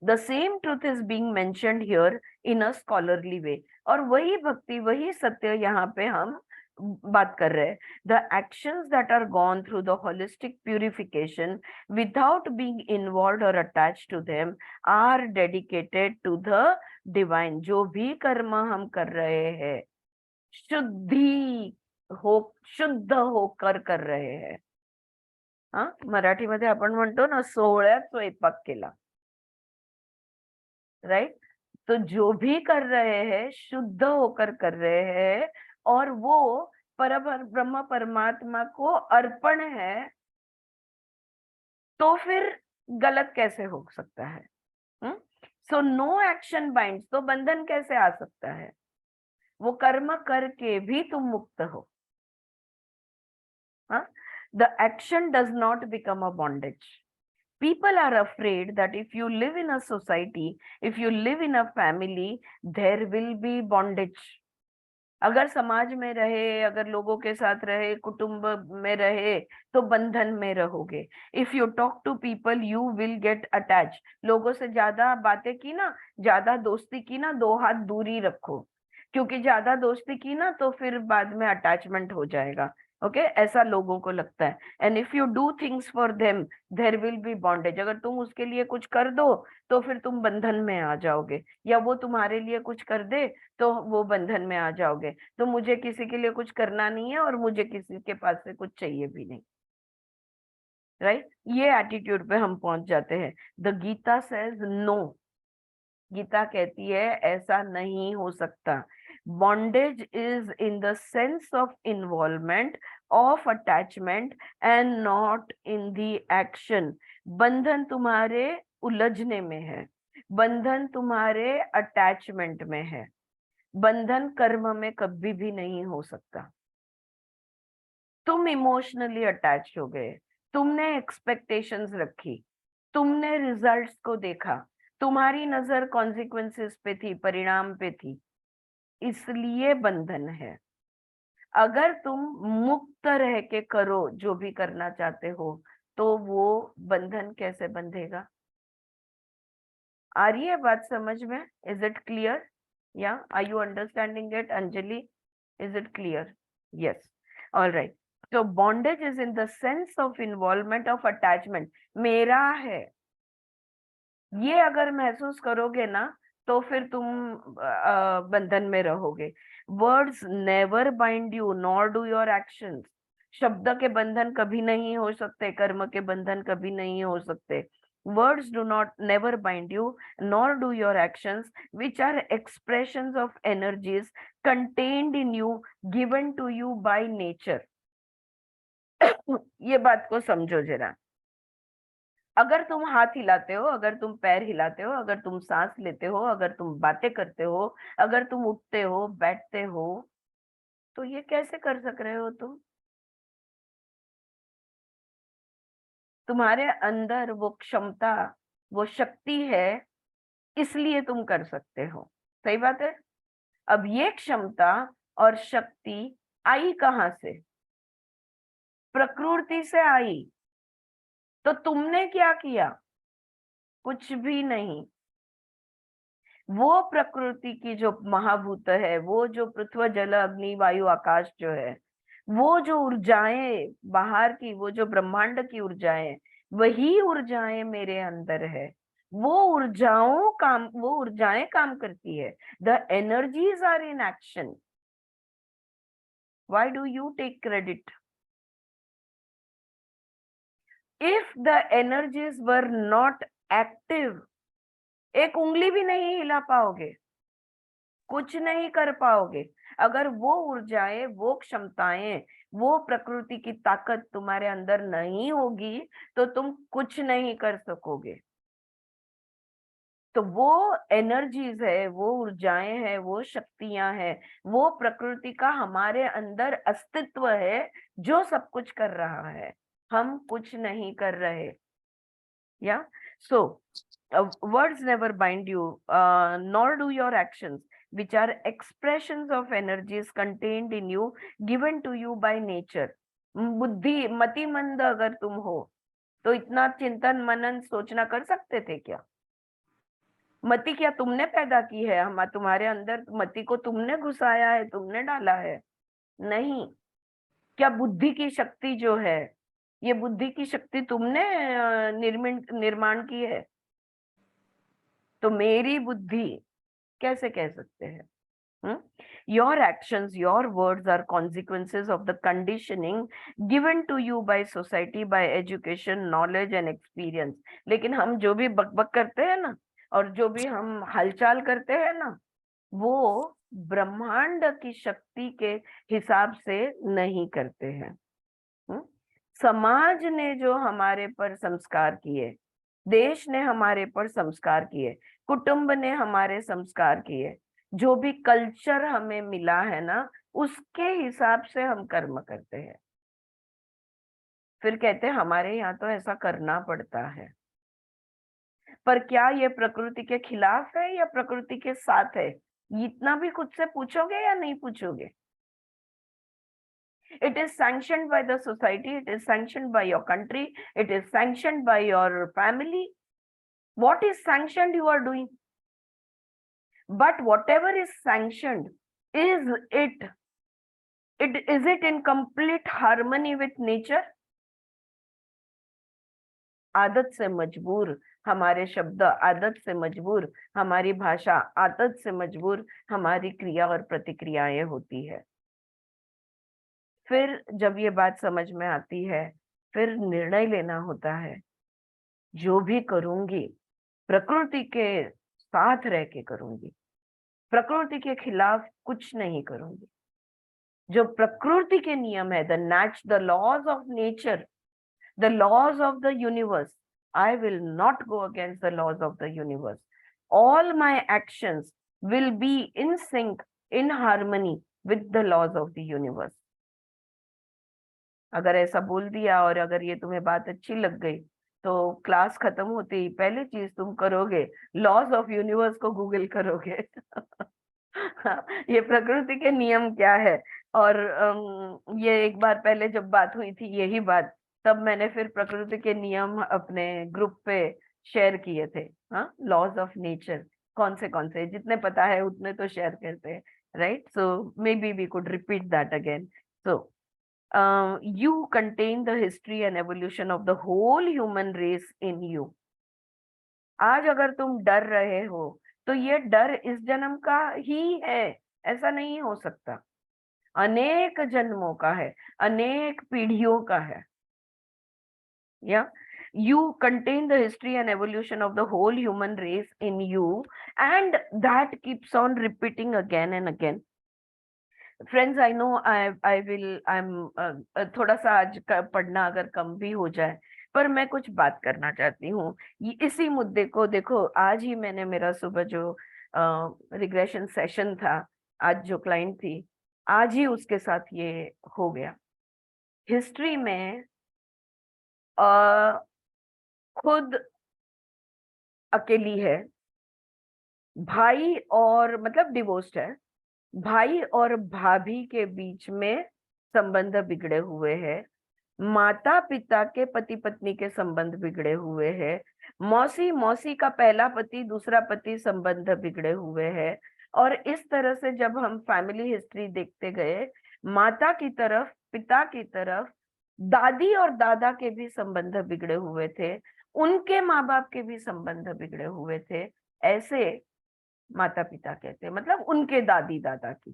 The same truth is being mentioned here in a scholarly way। और वही भक्ति, वही सत्य यहाँ पे हम बात कर रहे हैं। The actions that are gone through the holistic purification without being involved or attached to them are dedicated to the divine। जो भी कर्म हम कर रहे हैं शुद्ध होकर कर रहे हैं। हा, मराठीमध्ये आपण म्हणतो ना, सोहळ्यात स्वयंपाक केला, राइट। तो जो भी कर रहे हैं शुद्ध होकर कर रहे हैं, और वो ब्रह्म परमात्मा को अर्पण है, तो फिर गलत कैसे हो सकता है? So no action binds. तो बंधन कैसे आ सकता है? वो कर्म करके भी तुम मुक्त हो। The action does not become a bondage. People are afraid that if you live in a society, if you live in a family, there will be bondage। अगर समाज में रहे, अगर लोगों के साथ रहे, कुटुंब में रहे, तो बंधन में रहोगे। If you talk to people you will get attach. लोगों से ज्यादा बातें की ना, ज्यादा दोस्ती की ना, 2 हाथ दूरी रखो, क्योंकि ज्यादा दोस्ती की ना तो फिर बाद में अटैचमेंट हो जाएगा। ओके ऐसा लोगों को लगता है। And if you do things for them there will be bondage. अगर तुम उसके लिए कुछ कर दो तो फिर तुम बंधन में आ जाओगे, या वो तुम्हारे लिए कुछ कर दे तो वो बंधन में आ जाओगे। तो मुझे किसी के लिए कुछ करना नहीं है और मुझे किसी के पास से कुछ चाहिए भी नहीं, राइट। ये एटीट्यूड पे हम पहुंच जाते हैं। The Gita says no. Gita कहती है ऐसा नहीं हो सकता। Bondage is in the sense of involvement, of attachment and not in the action. बंधन तुम्हारे उलझने में है, बंधन तुम्हारे अटैचमेंट में है। बंधन कर्म में कभी भी नहीं हो सकता। तुम इमोशनली अटैच हो गए, तुमने एक्सपेक्टेशंस रखी, तुमने रिजल्ट्स को देखा, तुम्हारी नजर कॉन्सिक्वेंसेस पे थी, परिणाम पे थी, इसलिए बंधन है। अगर तुम मुक्त रह के करो जो भी करना चाहते हो तो वो बंधन कैसे बंधेगा? आ रही है बात समझ में? Is it clear? या are you understanding it Anjali? Is it clear? Yes, all right. तो bondage is in the sense of involvement, of attachment. मेरा है ये अगर महसूस करोगे ना तो फिर तुम बंधन में रहोगे। Words never bind you nor do your actions. शब्द के बंधन कभी नहीं हो सकते, कर्म के बंधन कभी नहीं हो सकते। Words do not never bind you, nor do your actions, which are expressions of energies contained in you, given to you by nature। ये बात को समझो जरा। अगर तुम हाथ हिलाते हो, अगर तुम पैर हिलाते हो, अगर तुम सांस लेते हो, अगर तुम बातें करते हो, अगर तुम उठते हो, बैठते हो, तो ये कैसे कर सक रहे हो तुम? तुम्हारे अंदर वो क्षमता, वो शक्ति है, इसलिए तुम कर सकते हो। सही बात है। अब ये क्षमता और शक्ति आई कहां से? प्रकृति से आई। तो तुमने क्या किया? कुछ भी नहीं। वो प्रकृति की जो महाभूत है, वो जो पृथ्वी जल अग्नि वायु आकाश जो है, वो जो ऊर्जाएं बाहर की, वो जो ब्रह्मांड की ऊर्जाएं, वही ऊर्जाएं मेरे अंदर है। वो ऊर्जाएं काम करती है। The energies are in action. Why do you take credit? If the energies were not active, एक उंगली भी नहीं हिला पाओगे, कुछ नहीं कर पाओगे। अगर वो ऊर्जाएं, वो क्षमताएं, वो प्रकृति की ताकत तुम्हारे अंदर नहीं होगी तो तुम कुछ नहीं कर सकोगे। तो वो एनर्जीज है, वो ऊर्जाएं हैं, वो शक्तियां हैं, वो प्रकृति का हमारे अंदर अस्तित्व है जो सब कुछ कर रहा है। हम कुछ नहीं कर रहे। या सो words never bind you, nor do your actions, which are expressions of energies contained in you, given to you by nature. बुद्धि मतिमंद अगर तुम हो तो इतना चिंतन मनन सोचना कर सकते थे क्या? मति क्या तुमने पैदा की है? हम तुम्हारे अंदर मति को तुमने घुसाया है, तुमने डाला है? नहीं। क्या बुद्धि की शक्ति जो है, ये बुद्धि की शक्ति तुमने निर्माण की है? तो मेरी बुद्धि कैसे कह सकते हैं? Your actions, your words are consequences of the conditioning given to you by society, by education, knowledge and experience. लेकिन हम जो भी बकबक करते हैं ना, और जो भी हम हलचल करते हैं ना, वो ब्रह्मांड की शक्ति के हिसाब से नहीं करते हैं। समाज ने जो हमारे पर संस्कार किए, देश ने हमारे पर संस्कार किए, कुटुंब ने हमारे संस्कार किए, जो भी कल्चर हमें मिला है ना, उसके हिसाब से हम कर्म करते हैं। फिर कहते हैं हमारे यहाँ तो ऐसा करना पड़ता है। पर क्या ये प्रकृति के खिलाफ है या प्रकृति के साथ है? इतना भी खुद से पूछोगे या नहीं पूछोगे? It is sanctioned by the society, it is sanctioned by your country, it is sanctioned by your family. What is sanctioned you are doing? But whatever is sanctioned, is it in complete harmony with nature? आदत से मजबूर हमारे शब्द, आदत से मजबूर हमारी भाषा, आदत से मजबूर हमारी क्रिया और प्रतिक्रियाएं होती है। फिर जब ये बात समझ में आती है, फिर निर्णय लेना होता है। जो भी करूंगी प्रकृति के साथ रह के करूंगी, प्रकृति के खिलाफ कुछ नहीं करूंगी। जो प्रकृति के नियम है, the laws of nature, the laws of the universe, I will not go against the laws of the universe. All my actions will be in sync, in harmony with the laws of the universe. अगर ऐसा बोल दिया और अगर ये तुम्हें बात अच्छी लग गई, तो क्लास खत्म होते ही पहली चीज तुम करोगे, लॉज ऑफ यूनिवर्स को गूगल करोगे। ये प्रकृति के नियम क्या है। और ये एक बार पहले जब बात हुई थी यही बात, तब मैंने फिर प्रकृति के नियम अपने ग्रुप पे शेयर किए थे। हाँ, लॉज ऑफ नेचर कौन से जितने पता है उतने तो शेयर करते हैं, right? So maybe we could repeat that again. सो you contain the history and evolution of the whole human race in you. आज अगर तुम डर रहे हो तो ये डर इस जन्म का ही है, ऐसा नहीं हो सकता। अनेक जन्मों का है, अनेक पीढ़ियों का है। या you contain the history and evolution of the whole human race in you, and that keeps on repeating again and again. Friends, I know थोड़ा सा आज पढ़ना अगर कम भी हो जाए, पर मैं कुछ बात करना चाहती हूँ इसी मुद्दे को। देखो, आज ही मैंने मेरा सुबह जो रिग्रेशन सेशन था, आज जो क्लाइंट थी, आज ही उसके साथ ये हो गया। हिस्ट्री में खुद अकेली है, भाई और मतलब डिवोर्स्ड है, भाई और भाभी के बीच में संबंध बिगड़े हुए हैं, माता पिता के पति पत्नी के संबंध बिगड़े हुए हैं, मौसी का पहला पति दूसरा पति संबंध बिगड़े हुए हैं। और इस तरह से जब हम फैमिली हिस्ट्री देखते गए, माता की तरफ, पिता की तरफ, दादी और दादा के भी संबंध बिगड़े हुए थे, उनके माँ बाप के भी संबंध बिगड़े हुए थे। ऐसे माता पिता कहते हैं, मतलब उनके दादी दादा की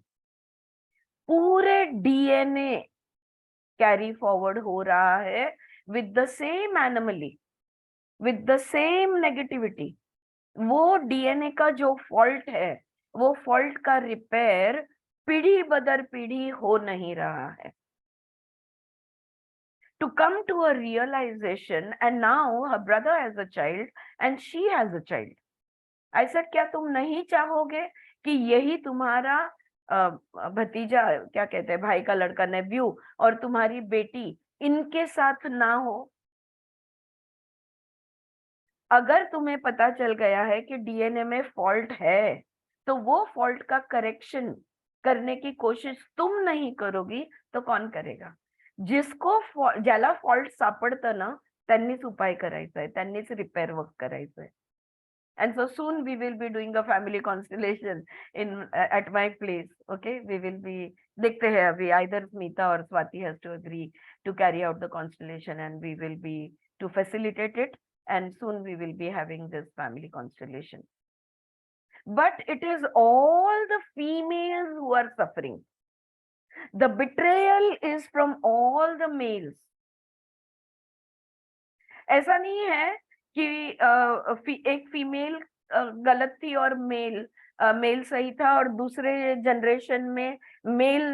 पूरे डीएनए कैरी फॉरवर्ड हो रहा है with the same anomaly, with the same negativity. वो डीएनए का जो फॉल्ट है, वो फॉल्ट का रिपेयर पीढ़ी बदर पीढ़ी हो नहीं रहा है। To come to a realization, and now her brother has a child and she has a child. ऐसा क्या तुम नहीं चाहोगे कि यही तुम्हारा भतीजा, क्या कहते हैं, भाई का लड़का, नेव्यू, और तुम्हारी बेटी इनके साथ ना हो? अगर तुम्हें पता चल गया है कि डीएनए में फॉल्ट है, तो वो फॉल्ट का करेक्शन करने की कोशिश तुम नहीं करोगी तो कौन करेगा? जिसको ज्याला फॉल्ट सापडतं ना त्यांनीच उपाय करायचा आहे, त्यांनीच रिपेअर वर्क करायचं आहे. And so soon we will be doing a family constellation in at my place. Okay, we will be देखते हैं अभी, either Smita or Swati has to agree to carry out the constellation, and we will be to facilitate it, and soon we will be having this family constellation. But it is all the females who are suffering. The betrayal is from all the males. ऐसा नहीं है कि एक female गलत थी और mail सही था, और दूसरे जनरेशन में मेल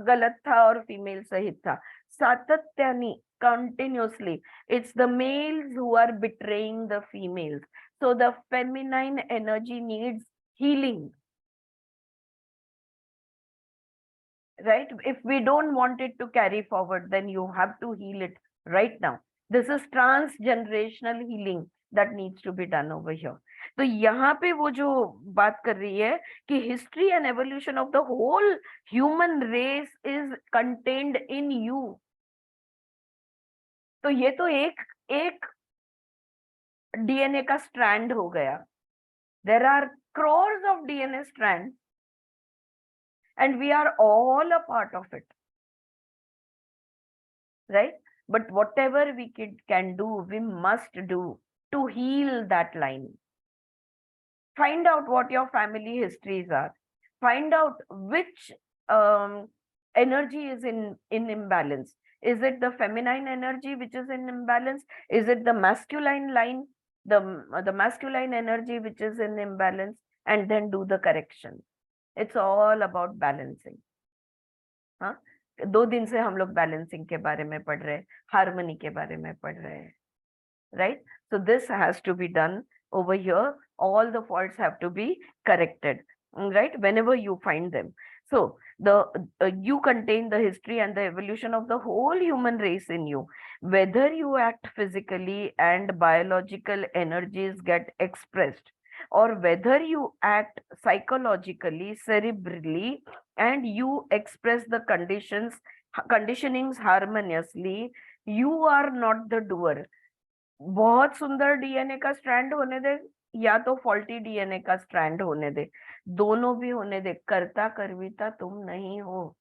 गलत था और फीमेल सही था. सातत्याने, continuously, it's the males who are betraying the females. So the feminine energy needs healing, right? If we don't want it to carry forward, then you have to heal it right now. This is transgenerational healing that needs to be done over here. तो यहाँ पे वो जो बात कर रही है कि history and evolution of the whole human race is contained in you. तो ये तो एक डीएनए का स्ट्रैंड हो गया. There are crores of DNA strands, and we are all a part of it, right? But whatever we can do, we must do to heal that line. Find out what your family histories are. Find out which energy is in imbalance. Is it the feminine energy which is in imbalance? Is it the masculine line, the masculine energy which is in imbalance? And then do the correction. It's all about balancing. हाँ, 2 दिन से हम लोग balancing के बारे में पढ़ रहे हैं, हार्मनी के बारे में पढ़ रहे हैं, right? So this has to be done over here. All the faults have to be corrected, right? Whenever you find them. So you contain the history and the evolution of the whole human race in you. Whether you act physically and biological energies get expressed, or whether you act psychologically, cerebrally, and you express the conditionings harmoniously, you are not the doer. बहुत सुंदर DNA का strand होने दे या तो faulty DNA का strand होने दे, दोनों भी होने दे. कर्ता कर्विता तुम नहीं हो,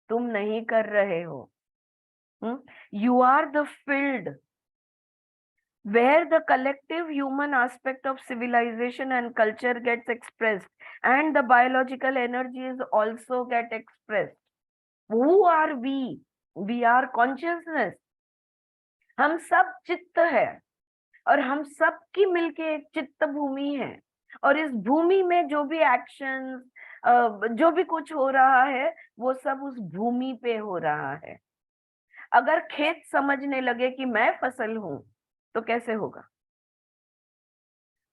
तुम नहीं कर रहे हो. You are the field where the collective human aspect of civilization and culture gets expressed, and the biological energies also get expressed. Who are we? We are consciousness. हम सब चित्त है, और हम सब की मिलके एक चित्त भूमि है, और इस भूमि में जो भी एक्शंस, जो भी कुछ हो रहा है, वो सब उस भूमि पे हो रहा है. अगर खेत समझने लगे कि मैं फसल हूं तो कैसे होगा?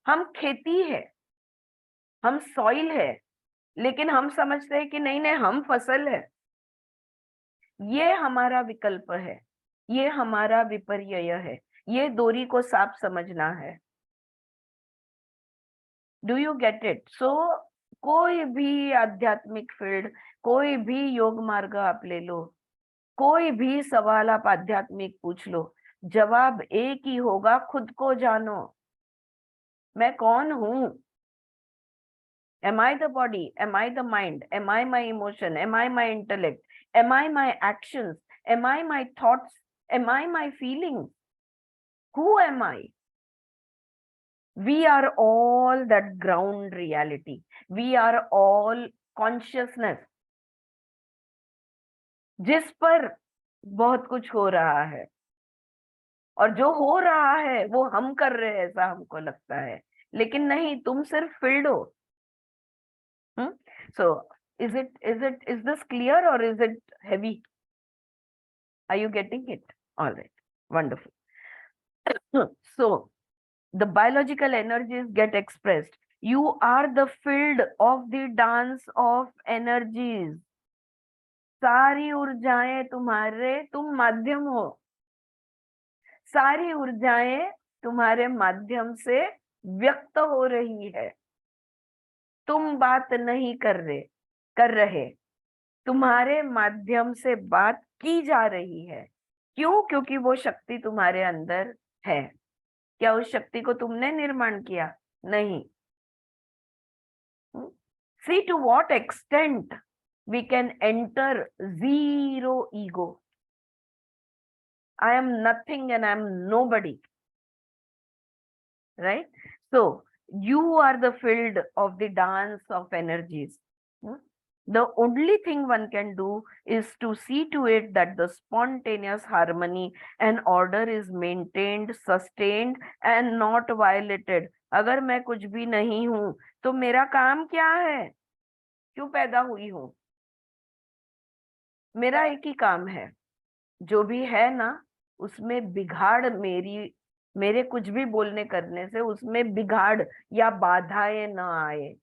हम खेती है, हम सॉइल है, लेकिन हम समझते हैं कि नहीं नहीं हम फसल है. ये हमारा विकल्प है, ये हमारा विपर्यय है, ये दोरी को साफ समझना है. Do you get it? So कोई भी आध्यात्मिक फील्ड, कोई भी योग मार्ग आप ले लो, कोई भी सवाल आप आध्यात्मिक पूछ लो, जवाब एक ही होगा, खुद को जानो. मैं कौन हूं? Am I the body? Am I the mind? Am I my emotion? Am I my intellect? Am I my actions? Am I my thoughts? Am I my feelings? Who am I? We are all that ground reality. We are all consciousness, जिस पर बहुत कुछ हो रहा है, और जो हो रहा है वो हम कर रहे हैं ऐसा हमको लगता है, लेकिन नहीं, तुम सिर्फ फील्ड हो. So is this clear or is it heavy? Are you getting it? All right, wonderful. So the biological energies get expressed. You are the field of the dance of energies. सारी ऊर्जाएं तुम्हारे, तुम माध्यम हो. सारी ऊर्जाएं तुम्हारे माध्यम से व्यक्त हो रही है. तुम बात नहीं कर रहे, तुम्हारे माध्यम से बात की जा रही है। क्यों? क्योंकि वो शक्ति तुम्हारे अंदर है। क्या उस शक्ति को तुमने निर्माण किया? नहीं। See to what extent we can enter zero ego. I am nothing and I am nobody. Right? So you are the field of the dance of energies. The only thing one can do is to see to it that the spontaneous harmony and order is maintained, sustained and not violated. अगर मैं कुछ भी नहीं हूं तो मेरा काम क्या है? क्यों पैदा हुई हूं? मेरा एक ही काम है, जो भी है ना उसमें बिगाड़ मेरे कुछ भी बोलने करने से उसमें बिगाड़ या बाधाएं न आए।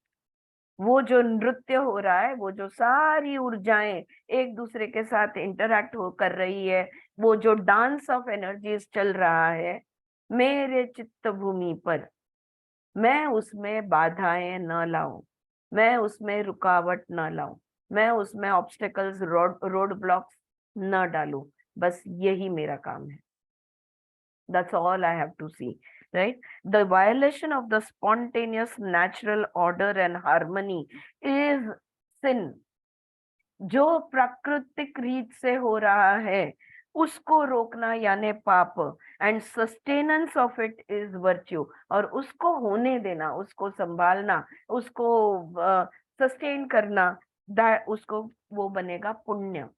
वो जो नृत्य हो रहा है, वो जो सारी ऊर्जाएं एक दूसरे के साथ इंटरैक्ट हो कर रही है, वो जो डांस ऑफ एनर्जीज चल रहा है मेरे चित्त भूमि पर, मैं उसमें बाधाएं न लाऊं, मैं उसमें रुकावट न लाऊं, मैं उसमें ऑब्स्टेकल्स रोड ब्लॉक्स न डालूं। बस यही मेरा काम है। That's all I have to see, right? The violation of the spontaneous natural order and harmony is sin. जो प्राकृतिक रीत से हो रहा है उसको रोकना यानी पाप, and sustenance of it is virtue. और उसको होने देना, उसको संभालना, उसको सस्टेन करना, उसको वो बनेगा पुण्य।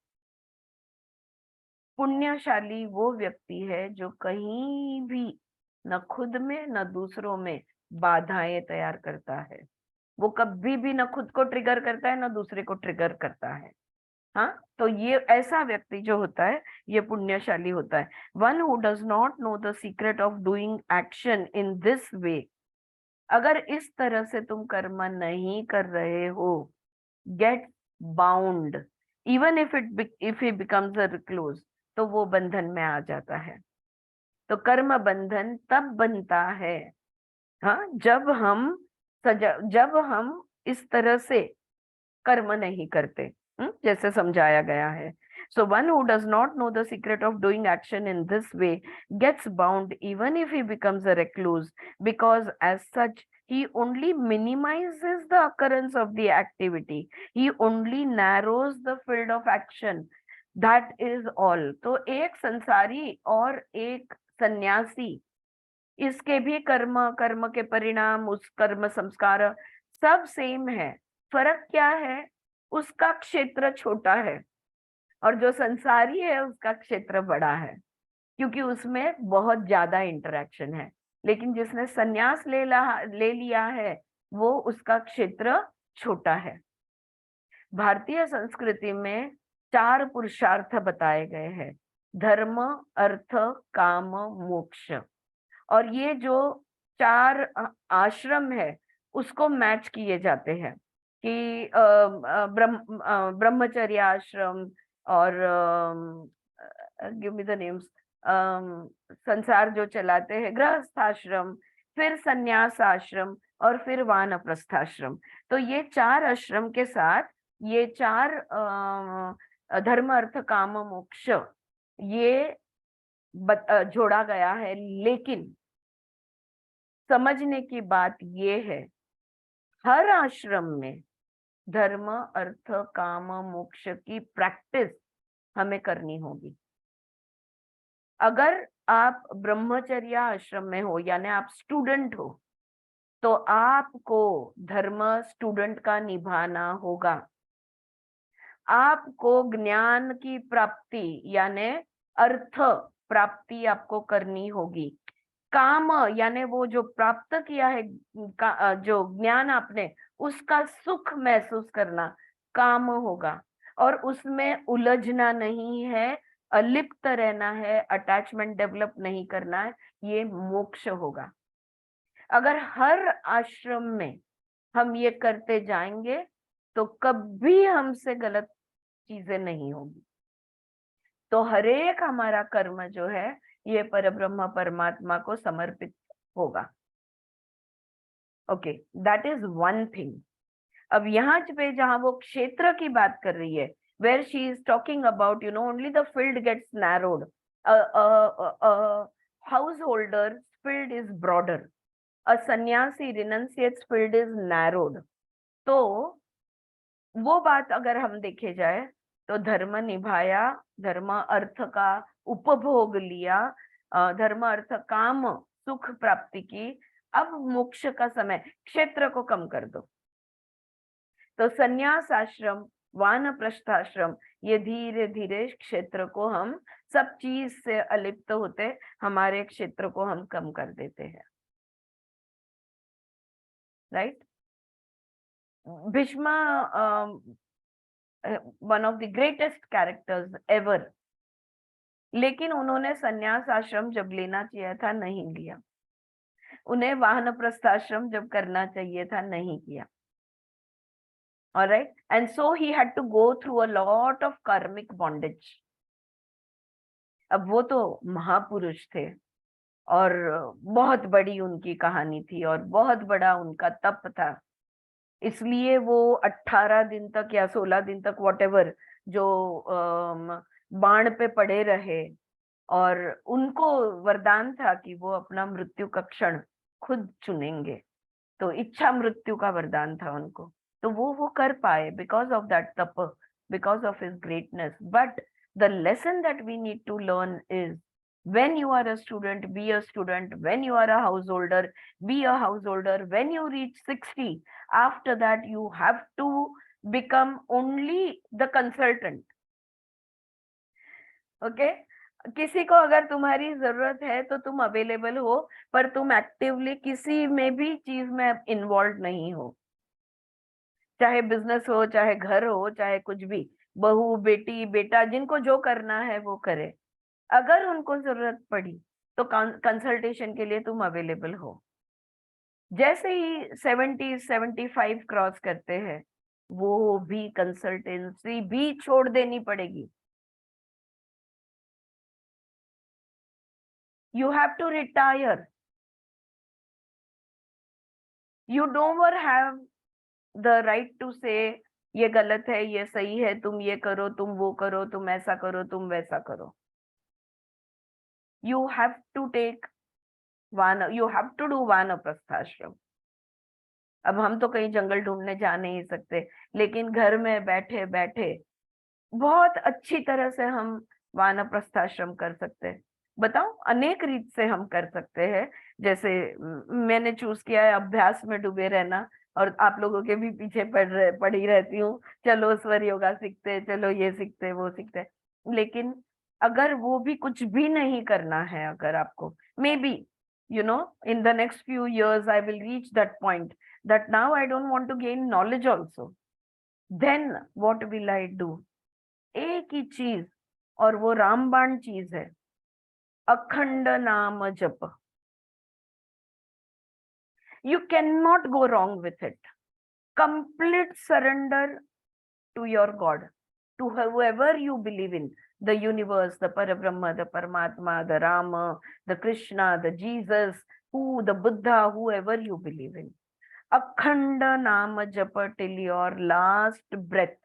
पुण्यशाली वो व्यक्ति है जो कहीं भी न खुद में न दूसरों में बाधाएं तैयार करता है। वो कभी भी न खुद को ट्रिगर करता है न दूसरे को ट्रिगर करता है। हाँ, तो ये ऐसा व्यक्ति जो होता है ये पुण्यशाली होता है। One who does not know the secret of doing action in this way. अगर इस तरह से तुम कर्म नहीं कर रहे हो, get bound even if he becomes a recluse, तो वो बंधन में आ जाता है। तो कर्म बंधन तब बनता है, हाँ, जब हम इस तरह से कर्म नहीं करते, जैसे समझाया गया है। So one who does not know the secret of doing action in this way gets bound even if he becomes a recluse, because as such he only minimizes the occurrence of the activity, he only narrows the field of action, that is all. तो एक संसारी और एक सन्यासी, इसके भी कर्म के परिणाम, उस कर्म संस्कार सब सेम है। फर्क क्या है? उसका क्षेत्र छोटा है और जो संसारी है उसका क्षेत्र बड़ा है, क्योंकि उसमें बहुत ज्यादा इंटरेक्शन है। लेकिन जिसने संन्यास ले लिया है वो उसका क्षेत्र छोटा है। भारतीय संस्कृति में 4 पुरुषार्थ बताए गए हैं, धर्म, अर्थ, काम, मोक्ष। और ये जो 4 आश्रम है उसको मैच किए जाते हैं कि ब्रह्मचर्य आश्रम और गिव मी द नेम्स, संसार जो चलाते हैं गृहस्थ आश्रम, फिर संन्यास आश्रम और फिर वानप्रस्थाश्रम। तो ये 4 आश्रम के साथ ये 4 धर्म, अर्थ, काम, मोक्ष ये जोड़ा गया है। लेकिन समझने की बात ये है, हर आश्रम में धर्म, अर्थ, काम, मोक्ष की प्रैक्टिस हमें करनी होगी। अगर आप ब्रह्मचर्य आश्रम में हो यानी आप स्टूडेंट हो, तो आपको धर्म स्टूडेंट का निभाना होगा। आपको ज्ञान की प्राप्ति यानी अर्थ प्राप्ति आपको करनी होगी। काम यानी वो जो प्राप्त किया है, जो ज्ञान आपने, उसका सुख महसूस करना काम होगा। और उसमें उलझना नहीं है, अलिप्त रहना है, अटैचमेंट डेवलप नहीं करना है, ये मोक्ष होगा। अगर हर आश्रम में हम ये करते जाएंगे तो कभी हमसे गलत चीजें नहीं होगी। तो हरेक हमारा कर्म जो है ये परब्रह्म परमात्मा को समर्पित होगा। Okay, that is one thing. अब यहाँ पे जहाँ वो क्षेत्र की बात कर रही है, where she is talking about, only the field gets narrowed. A householder's field is broader. A sannyasi renunciate's field is narrowed. तो वो बात अगर हम देखे जाए तो धर्म निभाया, धर्म अर्थ का उपभोग लिया, धर्म अर्थ काम सुख प्राप्ति की, अब मोक्ष का समय, क्षेत्र को कम कर दो। तो संन्यास आश्रम, वानप्रस्थाश्रम, ये धीरे धीरे क्षेत्र को हम सब चीज से अलिप्त होते, हमारे क्षेत्र को हम कम कर देते हैं, right. Bheeshma one of the greatest characters ever, लेकिन उन्होंने संन्यास आश्रम जब लेना चाहिए था नहीं लिया, उन्हें वानप्रस्थाश्रम जब करना चाहिए था नहीं किया। All right, and so he had to go through a lot of karmic bondage. अब वो तो महापुरुष थे और बहुत बड़ी उनकी कहानी थी और बहुत बड़ा उनका तप था, इसलिए वो 18 दिन तक या 16 दिन तक whatever जो बाण पे पड़े रहे, और उनको वरदान था कि वो अपना मृत्यु का क्षण खुद चुनेंगे, तो इच्छा मृत्यु का वरदान था उनको, तो वो कर पाए because of that tapa, because of his greatness. But the lesson that we need to learn is, when you are a student, be a student. When you are a householder, be a householder. When you reach 60, after that you have to become only the consultant. Okay? किसी को अगर तुम्हारी जरूरत है तो तुम available हो, पर तुम एक्टिवली किसी में भी चीज में इन्वॉल्व नहीं हो, चाहे बिजनेस हो, चाहे घर हो, चाहे कुछ भी, बहू बेटी बेटा जिनको जो करना है वो करे। अगर उनको जरूरत पड़ी तो कंसल्टेशन के लिए तुम अवेलेबल हो। जैसे ही 70-75 क्रॉस करते हैं, वो भी कंसल्टेंसी भी छोड़ देनी पड़ेगी। You have to retire. You don't have the right to say ये गलत है, ये सही है, तुम ये करो, तुम वो करो, तुम ऐसा करो, तुम वैसा करो। You have to take you have to do वानप्रस्थाश्रम। अब हम तो कहीं जंगल ढूंढने जा नहीं सकते, लेकिन घर में बैठे बैठे बहुत अच्छी तरह से हम वानप्रस्थाश्रम कर सकते हैं। बताओ, अनेक रीत से हम कर सकते हैं। जैसे मैंने चूज किया है अभ्यास में डूबे रहना, और आप लोगों के भी पीछे पड़ी रहती हूँ, चलो स्वर योगा सीखते, चलो ये सीखते वो सीखते। लेकिन अगर वो भी कुछ भी नहीं करना है, अगर आपको may be in the next few years I will reach that point that now I don't want to gain knowledge also, then what will I do? एक ही चीज, और वो रामबाण चीज है, अखंड नाम जप। You cannot go wrong with it. Complete surrender to your God, to whoever you believe in, the universe, the Parabrahma, the Paramatma, the Rama, the Krishna, the Jesus, the Buddha, whoever you believe in. Akhanda Nama Japa till your last breath.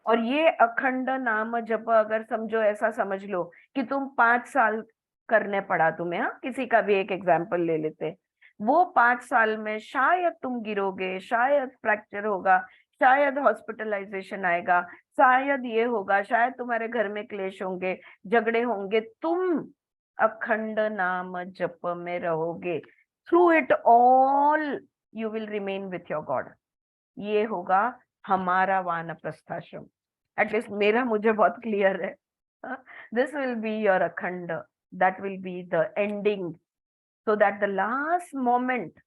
और ये अखंड नाम जप अगर समझो, ऐसा समझ लो कि तुम 5 साल करने पड़ा तुम्हें, हाँ, किसी का भी एक एग्जाम्पल ले लेते, वो 5 साल में शायद तुम गिरोगे, शायद फ्रैक्चर होगा, शायद हॉस्पिटलाइजेशन आएगा, शायद ये होगा, शायद तुम्हारे घर में क्लेश होंगे, झगड़े होंगे, तुम अखंड नाम जप में रहोगे। Through it all you will remain with your God. ये होगा हमारा वानप्रस्थाश्रम। एटलीस्ट मेरा मुझे बहुत क्लियर है। दिस विल बी योर अखंड, that will be the ending, so that the last moment,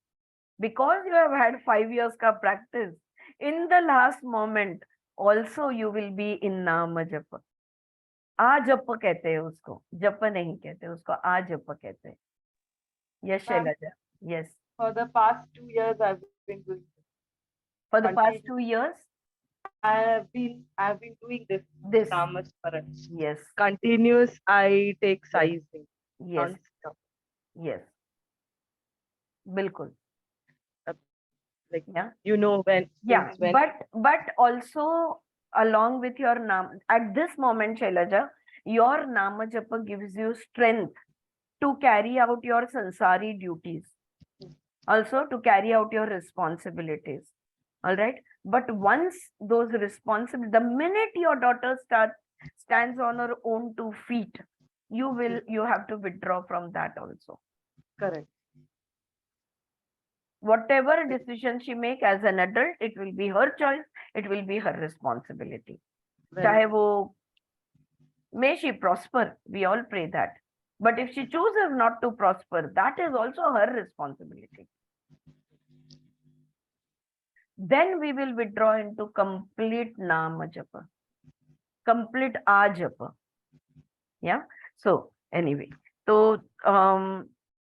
because you have had 5 years का practice, in the last moment also you will be in नाम जप। आ जप कहते हैं उसको, जप नहीं कहते उसको, आ जप कहते हैं। Yes, Selja. Yes. For the past 2 years I've been doing this. For the past 2 years? I've been doing this. Namasmaran. Yes. Continuous, I take sizing. Yes. Yes. बिल्कुल। Like, yeah, you know, when, yeah, since when. but also along with your Nam, at this moment, Shailaja, your Nama Japa gives you strength to carry out your sansari duties, also to carry out your responsibilities. All right. But once those responsibilities, the minute your daughter stands on her own 2 feet, you have to withdraw from that also. Correct. Whatever decision she make as an adult, it will be her choice, it will be her responsibility. Chahe wo, may she prosper, we all pray that. But if she chooses not to prosper, that is also her responsibility. Then we will withdraw into complete Nama Japa, complete Ajapa. Yeah. So anyway, so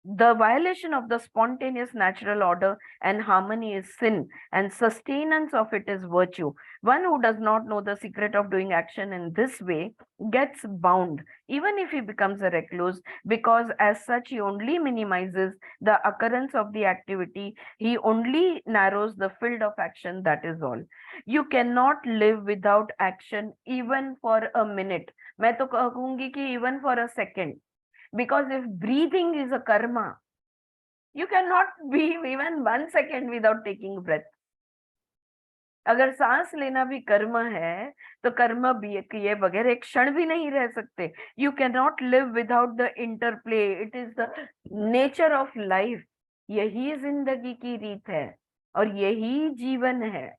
the violation of the spontaneous natural order and harmony is sin, and sustenance of it is virtue. One who does not know the secret of doing action in this way gets bound, even if he becomes a recluse, because as such he only minimizes the occurrence of the activity, he only narrows the field of action, that is all. You cannot live without action even for a minute. मैं तो कहूंगी कि even for a second. Because if breathing is a karma, you cannot be even 1 second without taking breath. अगर सांस लेना भी कर्म है, तो कर्म भी किए बगैर एक क्षण भी नहीं रह सकते. You cannot live without the interplay. It is the nature of life. यही जिंदगी की रीत है और यही जीवन है.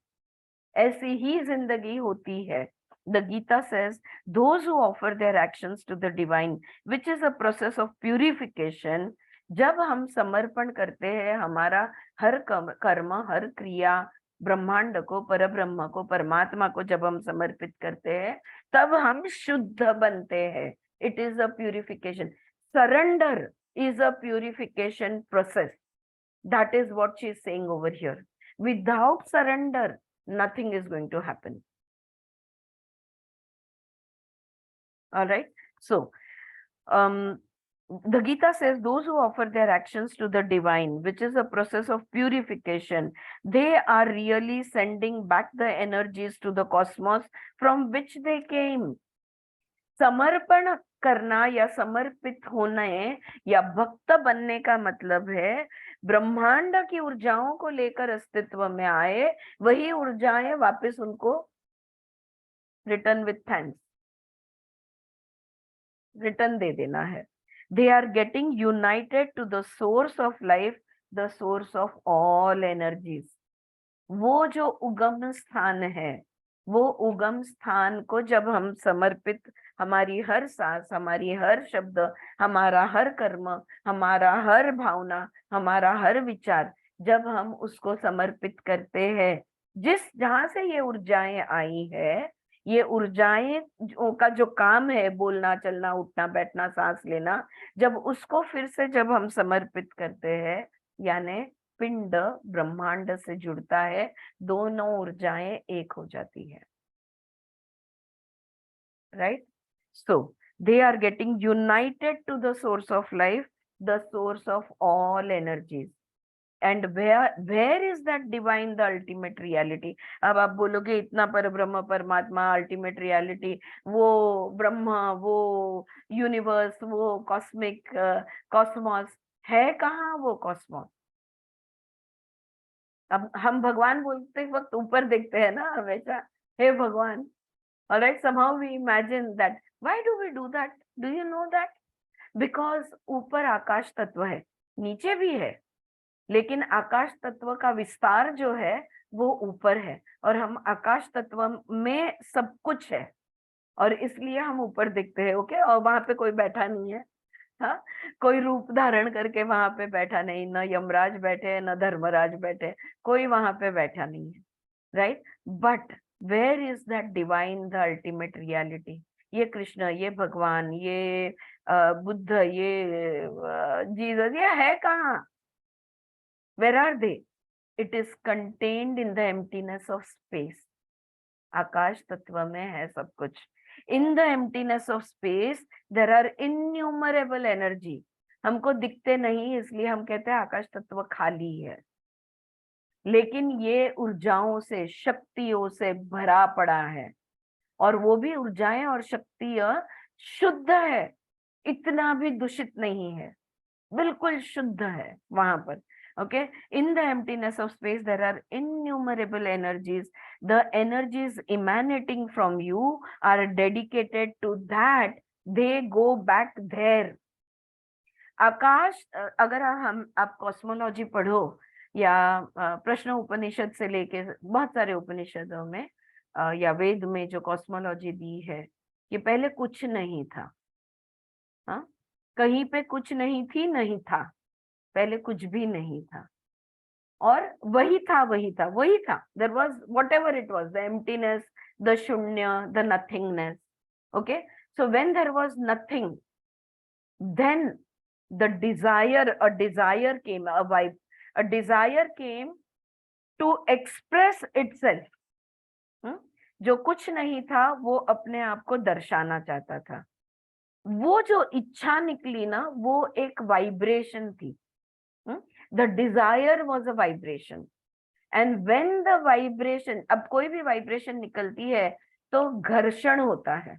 ऐसी ही जिंदगी होती है. The Gita says, those who offer their actions to the divine, which is a process of purification, जब हम समर्पण करते हैं हमारा हर कर्म, हर क्रिया ब्रह्मांड को, परब्रह्म को, परमात्मा को जब हम समर्पित करते हैं, तब हम शुद्ध बनते हैं. It is a purification. Surrender is a purification process. That is what she is saying over here. Without surrender, nothing is going to happen. All right. So, the Gita says those who offer their actions to the divine, which is a process of purification, they are really sending back the energies to the cosmos from which they came. समर्पण करना या समर्पित होने या भक्त बनने का मतलब है ब्रह्मांड की ऊर्जाओं को लेकर अस्तित्व में आए, वही ऊर्जाएं वापस उनको रिटर्न विथ थैंक्स, रिटर्न दे देना है. They are getting united to the source of life, the source of all energies. वो जो उगम स्थान है, वो उगम स्थान को जब हम समर्पित, हमारी हर सांस, हमारी हर शब्द, हमारा हर कर्म, हमारा हर भावना, हमारा हर विचार, जब हम उसको समर्पित करते हैं, जहां से ये ऊर्जाएं आई है, ये ऊर्जाएं का जो काम है, बोलना, चलना, उठना, बैठना, सांस लेना, जब उसको फिर से जब हम समर्पित करते हैं, यानी पिंड ब्रह्मांड से जुड़ता है, दोनों ऊर्जाएं एक हो जाती है. Right. So they are getting united to the source of life, the source of all energies. And where is that divine, the ultimate reality? अब आप बोलोगे इतना पर ब्रह्म परमात्मा, अल्टीमेट रियलिटी, वो ब्रह्म, वो यूनिवर्स, वो कॉस्मिक कॉस्मोस है कहाँ? वो कॉस्मोस. अब हम भगवान बोलते वक्त ऊपर देखते हैं ना हमेशा, हे भगवान. Alright, somehow we imagine that. Why do we do that? Do you know that? Because ऊपर आकाश तत्व है, नीचे भी है, लेकिन आकाश तत्व का विस्तार जो है वो ऊपर है, और हम आकाश तत्व में सब कुछ है, और इसलिए हम ऊपर देखते हैं. ओके. और वहां पे कोई बैठा नहीं है. हाँ, कोई रूप धारण करके वहां पे बैठा नहीं, न यमराज बैठे, न धर्मराज बैठे, कोई वहां पे बैठा नहीं है. Right. But where is that divine, the ultimate reality? ये कृष्ण, ये भगवान, ये बुद्ध, ये जीसस, ये है कहाँ? Where are they? It is contained in the emptiness of space. आकाश तत्व में है सब कुछ. In the emptiness of space there are innumerable energy. हमको दिखते नहीं, इसलिए हम कहते हैं आकाश तत्व खाली है. लेकिन ये ऊर्जाओं से, शक्तियों से भरा पड़ा है, और वो भी ऊर्जाएं और शक्तियां शुद्ध है, इतना भी दूषित नहीं है, बिल्कुल शुद्ध है वहां पर। Okay, in the emptiness of space there are innumerable energies. The energies emanating from you are dedicated to that, they go back there. आकाश, अगर आप कॉस्मोलॉजी पढ़ो या प्रश्न उपनिषद से लेके बहुत सारे उपनिषदों में या वेद में जो कॉस्मोलॉजी दी है, कि पहले कुछ नहीं था, हाँ, कहीं पे कुछ नहीं थी, नहीं था, पहले कुछ भी नहीं था, और वही था, वही था, वही था। There was whatever it was, the emptiness, the shunya, the nothingness. Okay, so when there was nothing, then the desire came, a desire came to express itself. जो कुछ नहीं था वो अपने आप को दर्शाना चाहता था। वो जो इच्छा निकली ना, वो एक वाइब्रेशन थी। The desire was a vibration, and when the vibration, अब कोई भी वाइब्रेशन निकलती है तो घर्षण होता है,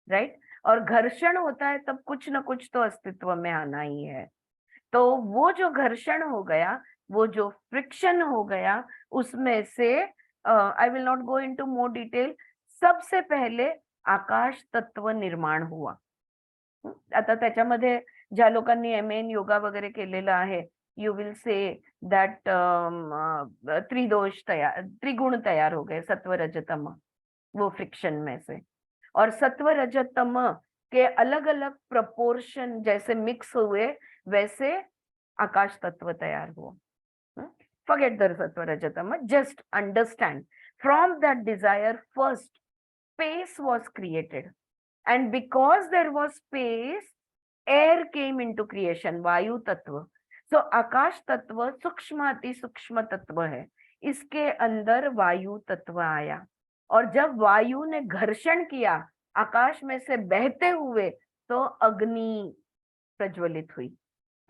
राइट? और घर्षण होता है तब कुछ ना कुछ तो अस्तित्व में आना ही है। तो वो जो घर्षण हो गया, वो जो फ्रिक्शन हो गया, उसमें से आई will not go into more detail, सबसे पहले आकाश तत्व निर्माण हुआ। आता त्याच्यामध्ये ज्या लोकांनी एमए इन योगा वगैरे केलेला आहे, यू विल से दैट त्रिगुण तैयार हो गए, सत्व रज तम, वो फ्रिक्शन में से। और सत्व रज तम के अलग अलग प्रपोर्शन जैसे मिक्स हुए, वैसे आकाश तत्व तैयार हुआ। Forget the sattva raja tama, just understand, from that desire first space was created, and because there was space, air came into creation, vayu tattva. So आकाश तत्व सूक्ष्म अति सूक्ष्म तत्व है, इसके अंदर वायु तत्व आया, और जब वायु ने घर्षण किया आकाश में से बहते हुए, तो अग्नि प्रज्वलित हुई,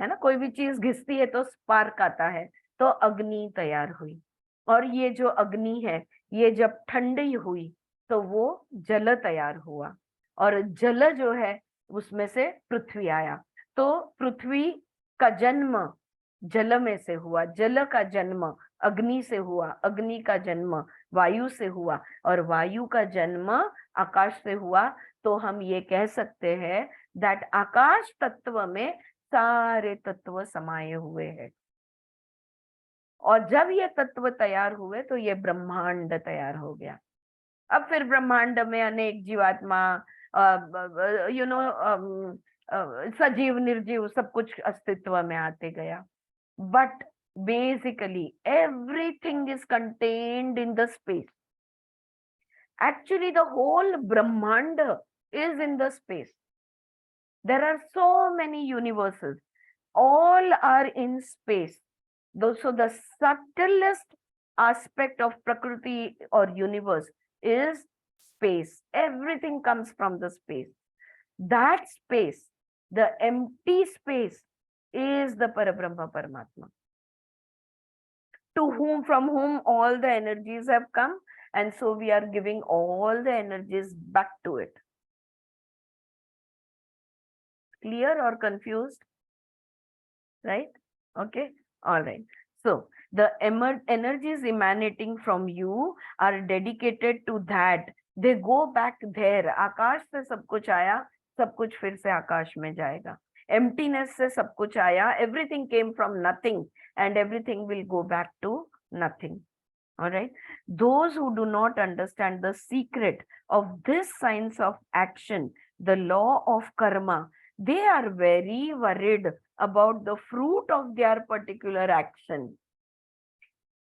है ना? कोई भी चीज घिसती है तो स्पार्क आता है, तो अग्नि तैयार हुई। और ये जो अग्नि है, ये जब ठंडी हुई तो वो जल तैयार हुआ, और जल जो है उसमें से पृथ्वी आया। तो पृथ्वी का जन्म जल में से हुआ, जल का जन्म अग्नि से हुआ, अग्नि का जन्म वायु से हुआ, और वायु का जन्म आकाश से हुआ। तो हम ये कह सकते हैं दैट आकाश तत्व में सारे तत्व समाये हुए हैं, और जब ये तत्व तैयार हुए तो ये ब्रह्मांड तैयार हो गया। अब फिर ब्रह्मांड में अनेक जीवात्मा, यू नो, सजीव निर्जीव सब कुछ अस्तित्व में आते गया, but basically everything is contained in the space. Actually the whole Brahmanda is in the space. There are so many universes, all are in space. So the subtlest aspect of Prakriti or universe is space. Everything comes from the space. That space, the empty space, is the Parabrahma Paramatma, to whom, from whom all the energies have come, and so we are giving all the energies back to it. Clear or confused? Right? Okay, all right. So the energies emanating from you are dedicated to that, they go back there. आकाश से सब कुछ आया, सब कुछ फिर से आकाश में जाएगा। Emptiness से सब कुछ आया, everything came from nothing, and everything will go back to nothing. All right. Those who do not understand the secret of this science of action, the law of karma, they are very worried about the fruit of their particular action.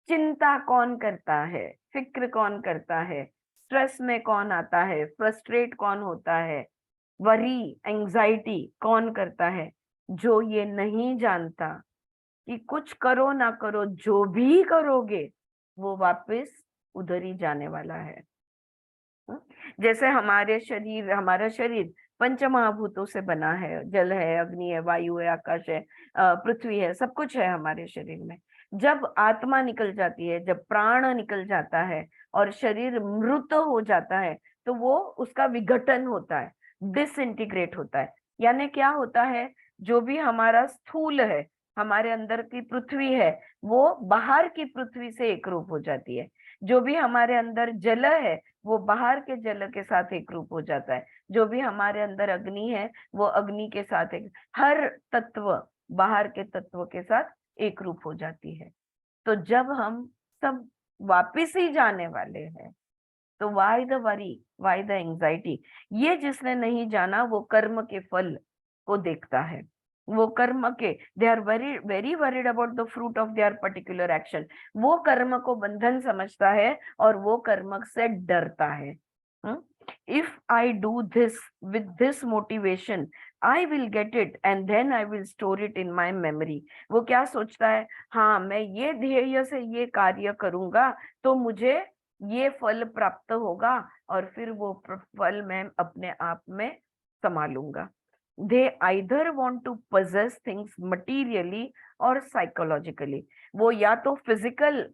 चिंता कौन करता है, फिक्र कौन करता है, stress में कौन आता है, फ्रस्ट्रेट कौन होता है, वरी, एंजाइटी कौन करता है? जो ये नहीं जानता कि कुछ करो ना करो, जो भी करोगे वो वापस उधर ही जाने वाला है। जैसे हमारा शरीर पंचमहाभूतों से बना है, जल है, अग्नि है, वायु है, आकाश है, पृथ्वी है, सब कुछ है हमारे शरीर में। जब आत्मा निकल जाती है, जब प्राण निकल जाता है और शरीर मृत हो जाता है, तो वो उसका विघटन होता है, डिसइंटीग्रेट होता है। यानी क्या होता है, जो भी हमारा स्थूल है, हमारे अंदर की पृथ्वी है, वो बाहर की पृथ्वी से एक रूप हो जाती है। जो भी हमारे अंदर जल है, वो बाहर के जल के साथ एक रूप हो जाता है। जो भी हमारे अंदर अग्नि है, वो अग्नि के साथ एक, हर तत्व बाहर के तत्व के साथ एक रूप हो जाती है। तो जब हम सब वापिस ही जाने वाले हैं, तो why the worry, why the anxiety. ये जिसने नहीं जाना, वो कर्म के फल को देखता है, वो कर्म के, they are very very worried about the fruit of their particular action. वो कर्म को बंधन समझता है और वो कर्म से डरता है। If I do this with this motivation, I will get it and then I will store it in my memory. वो क्या सोचता है, हाँ मैं ये ध्येय से ये कार्य करूंगा तो मुझे ये फल प्राप्त होगा, और फिर वो फल मैं अपने आप में संभालूंगा। They either want to possess things materially और साइकोलॉजिकली। वो या तो फिजिकल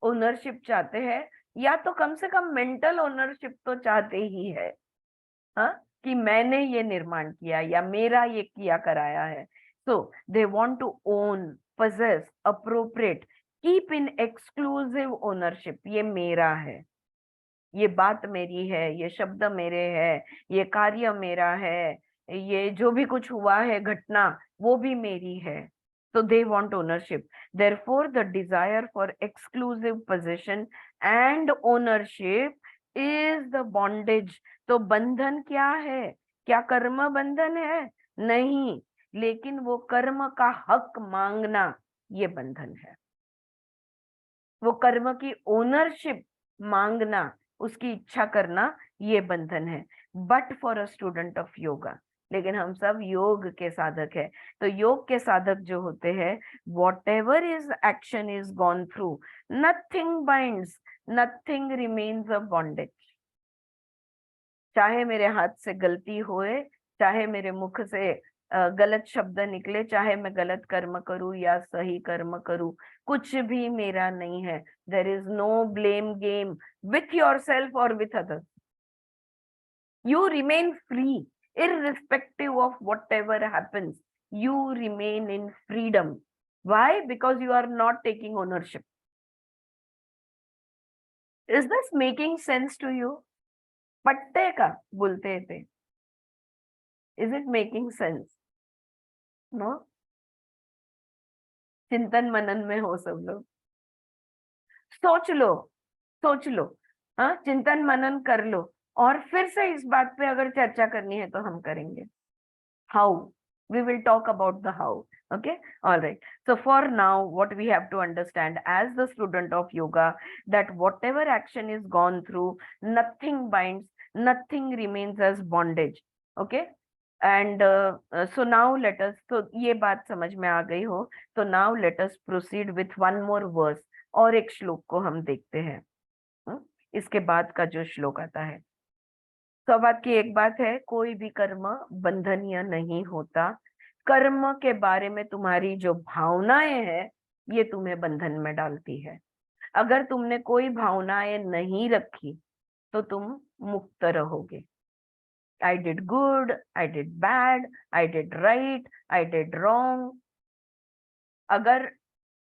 ओनरशिप चाहते हैं, या तो कम से कम मेंटल ओनरशिप तो चाहते ही है, हाँ, कि मैंने ये निर्माण किया या मेरा ये किया कराया है। So they want to own, possess, appropriate, keep in exclusive ownership. ये मेरा है, ये बात मेरी है, ये शब्द मेरे है, ये कार्य मेरा है, ये जो भी कुछ हुआ है घटना, वो भी मेरी है। तो they want ownership. Therefore the desire for exclusive position and ownership is the bondage. तो बंधन क्या है? क्या कर्म बंधन है? नहीं, लेकिन वो कर्म का हक मांगना, ये बंधन है। वो कर्म की ओनरशिप मांगना, उसकी इच्छा करना, ये बंधन है। But for a student of yoga, लेकिन हम सब योग के साधक है, तो योग के साधक जो होते हैं, what ever is action is gone through, nothing binds, nothing remains a bondage. चाहे मेरे हाथ से गलती होए, चाहे मेरे मुख से गलत शब्द निकले, चाहे मैं गलत कर्म करूं या सही कर्म करूं, कुछ भी मेरा नहीं है। There is no blame game with yourself और with others. You remain free irrespective of whatever happens. You remain in freedom. Why? Because you are not taking ownership. Is this making sense to you? पट्टे का बोलते थे। Is it making sense? No? चिंतन मनन में हो सब लोग, सोच लो, सोच लो, हाँ, चिंतन मनन कर लो, और फिर से इस बात पे अगर चर्चा करनी है तो हम करेंगे। How, we will talk about the how. Okay, all right. So for now, what we have to understand as the student of yoga, that whatever action is gone through, nothing binds, nothing remains as bondage. Okay, and so now let us, so ये बात समझ में आ गई हो, तो now let us proceed with one more verse, और एक श्लोक को हम देखते हैं। इसके बाद का जो श्लोक आता है, सौभाग्य की एक बात है, कोई भी कर्म बंधनीय नहीं होता। कर्म के बारे में तुम्हारी जो भावनाएं हैं, ये तुम्हें बंधन में डालती है। अगर तुमने कोई भावनाएं नहीं रखी तो तुम मुक्त रहोगे। I did good, I did bad, I did right, I did wrong. अगर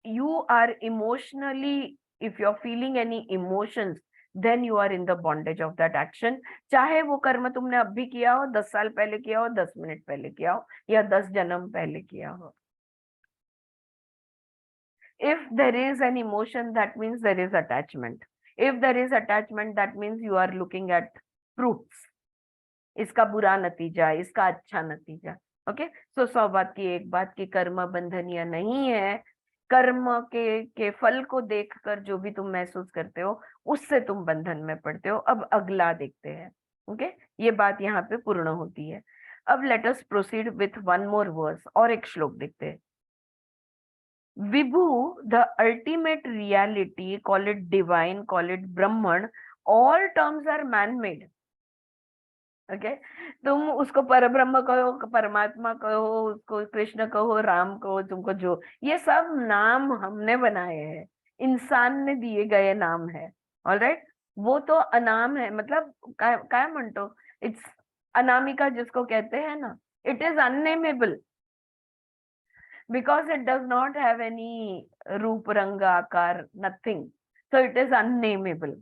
you are emotionally, if you are feeling any emotions, then you are in the bondage of that action. चाहे वो कर्म तुमने अब भी किया हो, 10 साल पहले किया हो, 10 मिनट पहले किया हो, या 10 जन्म पहले किया हो। If there is an emotion, that means there is attachment. If there is attachment, that means you are looking at fruits. इसका बुरा नतीजा, इसका अच्छा नतीजा। ओके, सो सौ बात की एक बात की कर्म बंधनीय नहीं है। कर्म के फल को देखकर जो भी तुम महसूस करते हो, उससे तुम बंधन में पड़ते हो। अब अगला देखते हैं। ओके, ये बात यहाँ पे पूर्ण होती है। अब let us proceed with one more verse, और एक श्लोक देखते हैं। विभु, the ultimate reality, call it divine, call it Brahman, all terms are man made. Okay, तुम उसको परब्रह्म कहो, परमात्मा कहो, उसको कृष्ण कहो, राम कहो, तुमको जो, ये सब नाम हमने बनाए हैं, इंसान ने दिए गए नाम है। ऑलराइट, वो तो अनाम है, मतलब काय म्हणतो, इट्स अनामिका जिसको कहते हैं ना, it is unnameable because it does not have any roop rang aakar, nothing, so it is unnameable.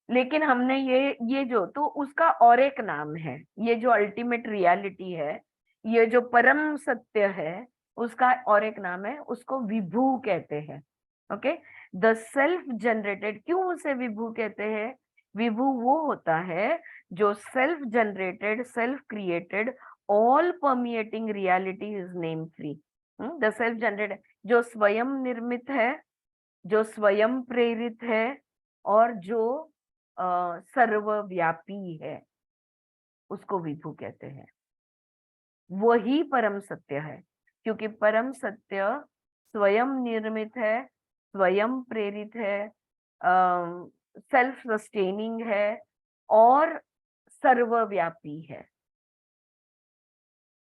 लेकिन हमने ये जो, तो उसका और एक नाम है, ये जो अल्टीमेट रियलिटी है, ये जो परम सत्य है, उसका और एक नाम है, उसको विभू कहते हैं। ओके, द सेल्फ जनरेटेड, क्यों उसे विभू कहते हैं? विभू वो होता है जो self generated, self created, all permeating reality is name free. The self generated, जो स्वयं निर्मित है, जो स्वयं प्रेरित है, और जो सर्वव्यापी है, उसको विभू कहते हैं। वही परम सत्य है, क्योंकि परम सत्य स्वयं निर्मित है, स्वयं प्रेरित है, सेल्फ सस्टेनिंग है, और सर्वव्यापी है।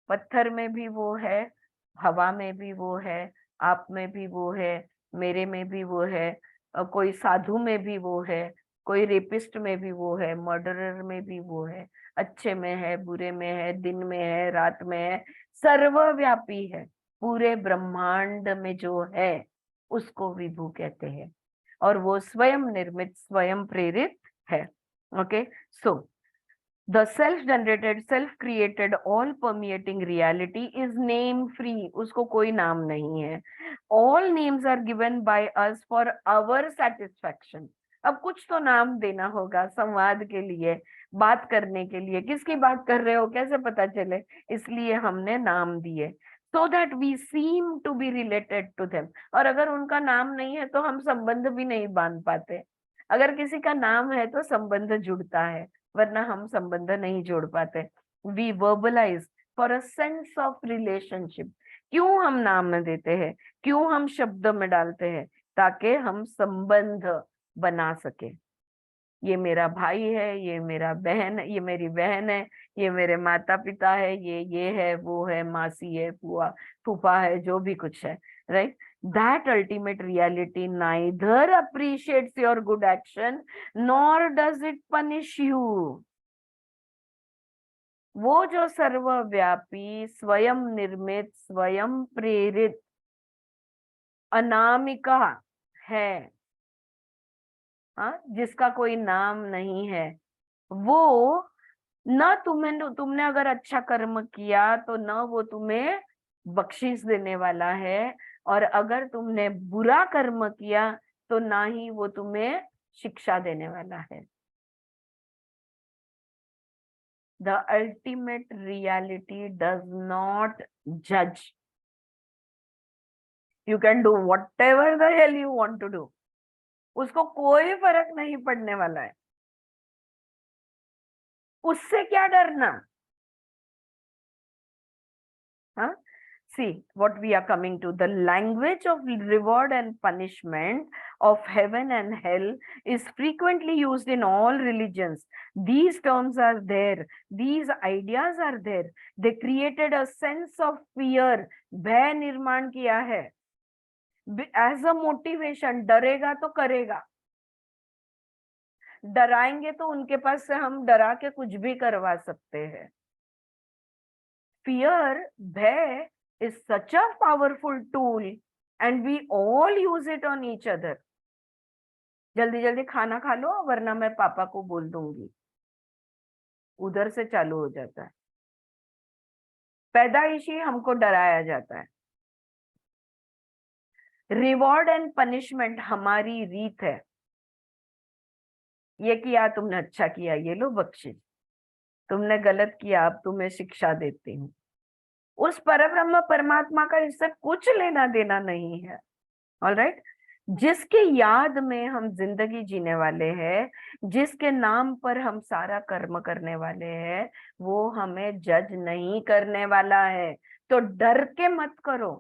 पत्थर में भी वो है, हवा में भी वो है, आप में भी वो है, मेरे में भी वो है, कोई साधु में भी वो है, कोई रेपिस्ट में भी वो है, मर्डरर में भी वो है, अच्छे में है, बुरे में है, दिन में है, रात में है, सर्वव्यापी है। पूरे ब्रह्मांड में जो है उसको विभू कहते हैं, और वो स्वयं निर्मित, स्वयं प्रेरित है। Okay, so the self-generated, self-created, all-permeating reality is name-free. उसको कोई नाम नहीं है। All names are given by us for our satisfaction. अब कुछ तो नाम देना होगा संवाद के लिए, बात करने के लिए। किसकी बात कर रहे हो कैसे पता चले, इसलिए हमने नाम दिए, so that we seem to be related to them. और अगर उनका नाम नहीं है तो हम संबंध भी नहीं बांध पाते। अगर किसी का नाम है तो संबंध जुड़ता है, वरना हम संबंध नहीं जोड़ पाते। We verbalise for a sense of relationship. क्यों हम नाम देते हैं, क्यों हम शब्द में डालते हैं? ताकि हम संबंध बना सके। ये मेरा भाई है, ये मेरा बहन, ये मेरी बहन है, ये मेरे माता पिता है, ये है, वो है, मासी है, फुआ फूफा है, जो भी कुछ है, right? That ultimate reality neither appreciates your good action nor does it punish you. वो जो सर्वव्यापी, स्वयं निर्मित, स्वयं प्रेरित अनामिका है, हाँ, जिसका कोई नाम नहीं है, वो न तुमने अगर अच्छा कर्म किया तो न वो तुम्हें बख्शीश देने वाला है, और अगर तुमने बुरा कर्म किया तो ना ही वो तुम्हें शिक्षा देने वाला है। The ultimate reality does not judge. You can do whatever the hell you want to do. उसको कोई फर्क नहीं पड़ने वाला है। उससे क्या डरना? हाँ, see what we are coming to. The language of reward and punishment, of heaven and hell, is frequently used in all religions. These terms are there, these ideas are there. They created a sense of fear. भय निर्माण किया है as a motivation. डरेगा तो करेगा, डराएंगे तो उनके पास से हम डरा के कुछ भी करवा सकते हैं। Fear, भय, is such a powerful tool and we all use it on each other. जल्दी जल्दी खाना खा लो वरना मैं पापा को बोल दूंगी, उधर से चालू हो जाता है। पैदाइशी हमको डराया जाता है। रिवॉर्ड एंड पनिशमेंट हमारी रीत है। ये किया तुमने, अच्छा किया, ये लो बख्शिश। तुमने गलत किया, अब तुम्हें शिक्षा देती हूँ। उस परब्रह्म परमात्मा का इससे कुछ लेना देना नहीं है। ऑलराइट, जिसके याद में हम जिंदगी जीने वाले हैं, जिसके नाम पर हम सारा कर्म करने वाले हैं, वो हमें जज नहीं करने वाला है। तो डर के मत करो।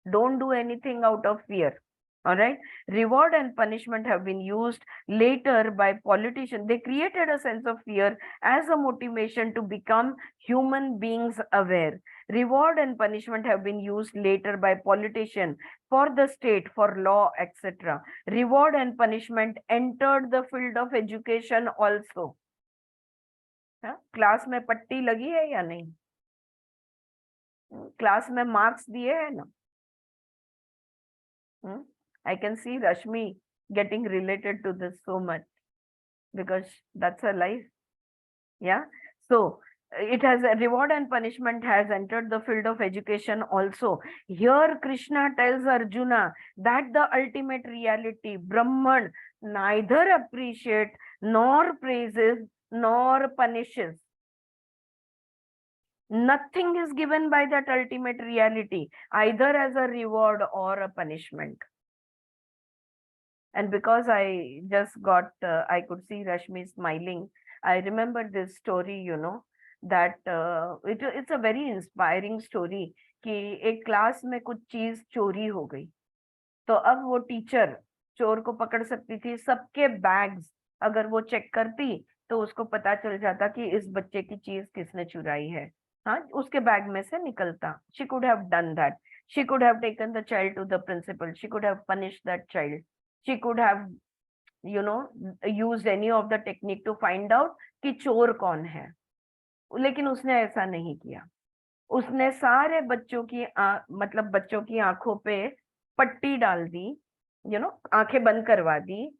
Don't do anything out of fear. All right. Reward and punishment have been used later by politicians. They created a sense of fear as a motivation to become human beings aware. Reward and punishment have been used later by politicians for the state, for law, etc. Reward and punishment entered the field of education also. Class में पट्टी लगी है या नहीं? Class में marks दिए हैं ना? I can see Rashmi getting related to this so much because that's her life. Yeah. So it has a reward and punishment has entered the field of education also. Here Krishna tells Arjuna that the ultimate reality, Brahman, neither appreciates nor praises nor punishes. Nothing is given by that ultimate reality, either as a reward or a punishment. And because I just got, I could see Rashmi smiling. I remember this story, you know, that it's a very inspiring story कि एक class में कुछ चीज चोरी हो गई, तो अब वो टीचर चोर को पकड़ सकती थी. सबके बैग्स अगर वो चेक करती तो उसको पता चल जाता कि इस बच्चे की चीज किसने चुराई है. हाँ, उसके बैग में से निकलता. She could have done that. She could have taken the child to the principal. She could have punished that child. She could have, you know, used any of the technique to find out कि चोर कौन है. लेकिन उसने ऐसा नहीं किया. उसने सारे बच्चों की मतलब बच्चों की आंखों पे पट्टी डाल दी, you know, आंखें बंद करवा दी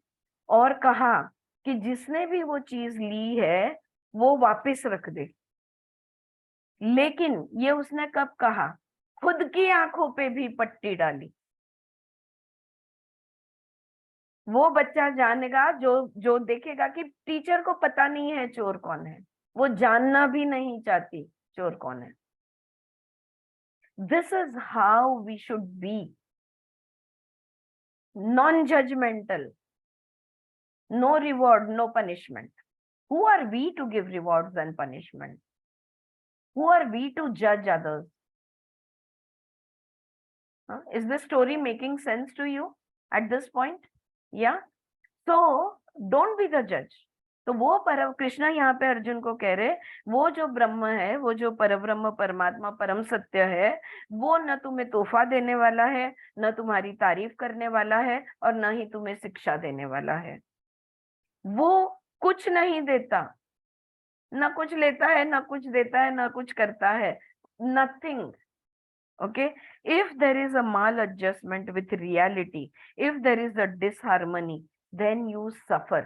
और कहा कि जिसने भी वो चीज ली है वो वापस रख दे. लेकिन ये उसने कब कहा? खुद की आंखों पे भी पट्टी डाली. वो बच्चा जानेगा जो देखेगा कि टीचर को पता नहीं है चोर कौन है, वो जानना भी नहीं चाहती चोर कौन है. This is how we should be. Non-judgmental. No reward, no punishment. Who are we to give rewards and punishment? Who are we to judge others? Is this story making sense to you at this point? Yeah. So don't be the judge. तो वो कृष्णा यहाँ पे अर्जुन को कह रहे, वो जो ब्रह्म है, वो जो परब्रह्म परमात्मा परम सत्य है, वो न तुम्हें तोहफा देने वाला है, न तुम्हारी तारीफ करने वाला है, और न ही तुम्हें शिक्षा देने वाला है. वो कुछ नहीं देता, न कुछ लेता है, न कुछ देता है, न कुछ करता है. Nothing. Okay. If there is a maladjustment with reality, if there is a disharmony, then you suffer.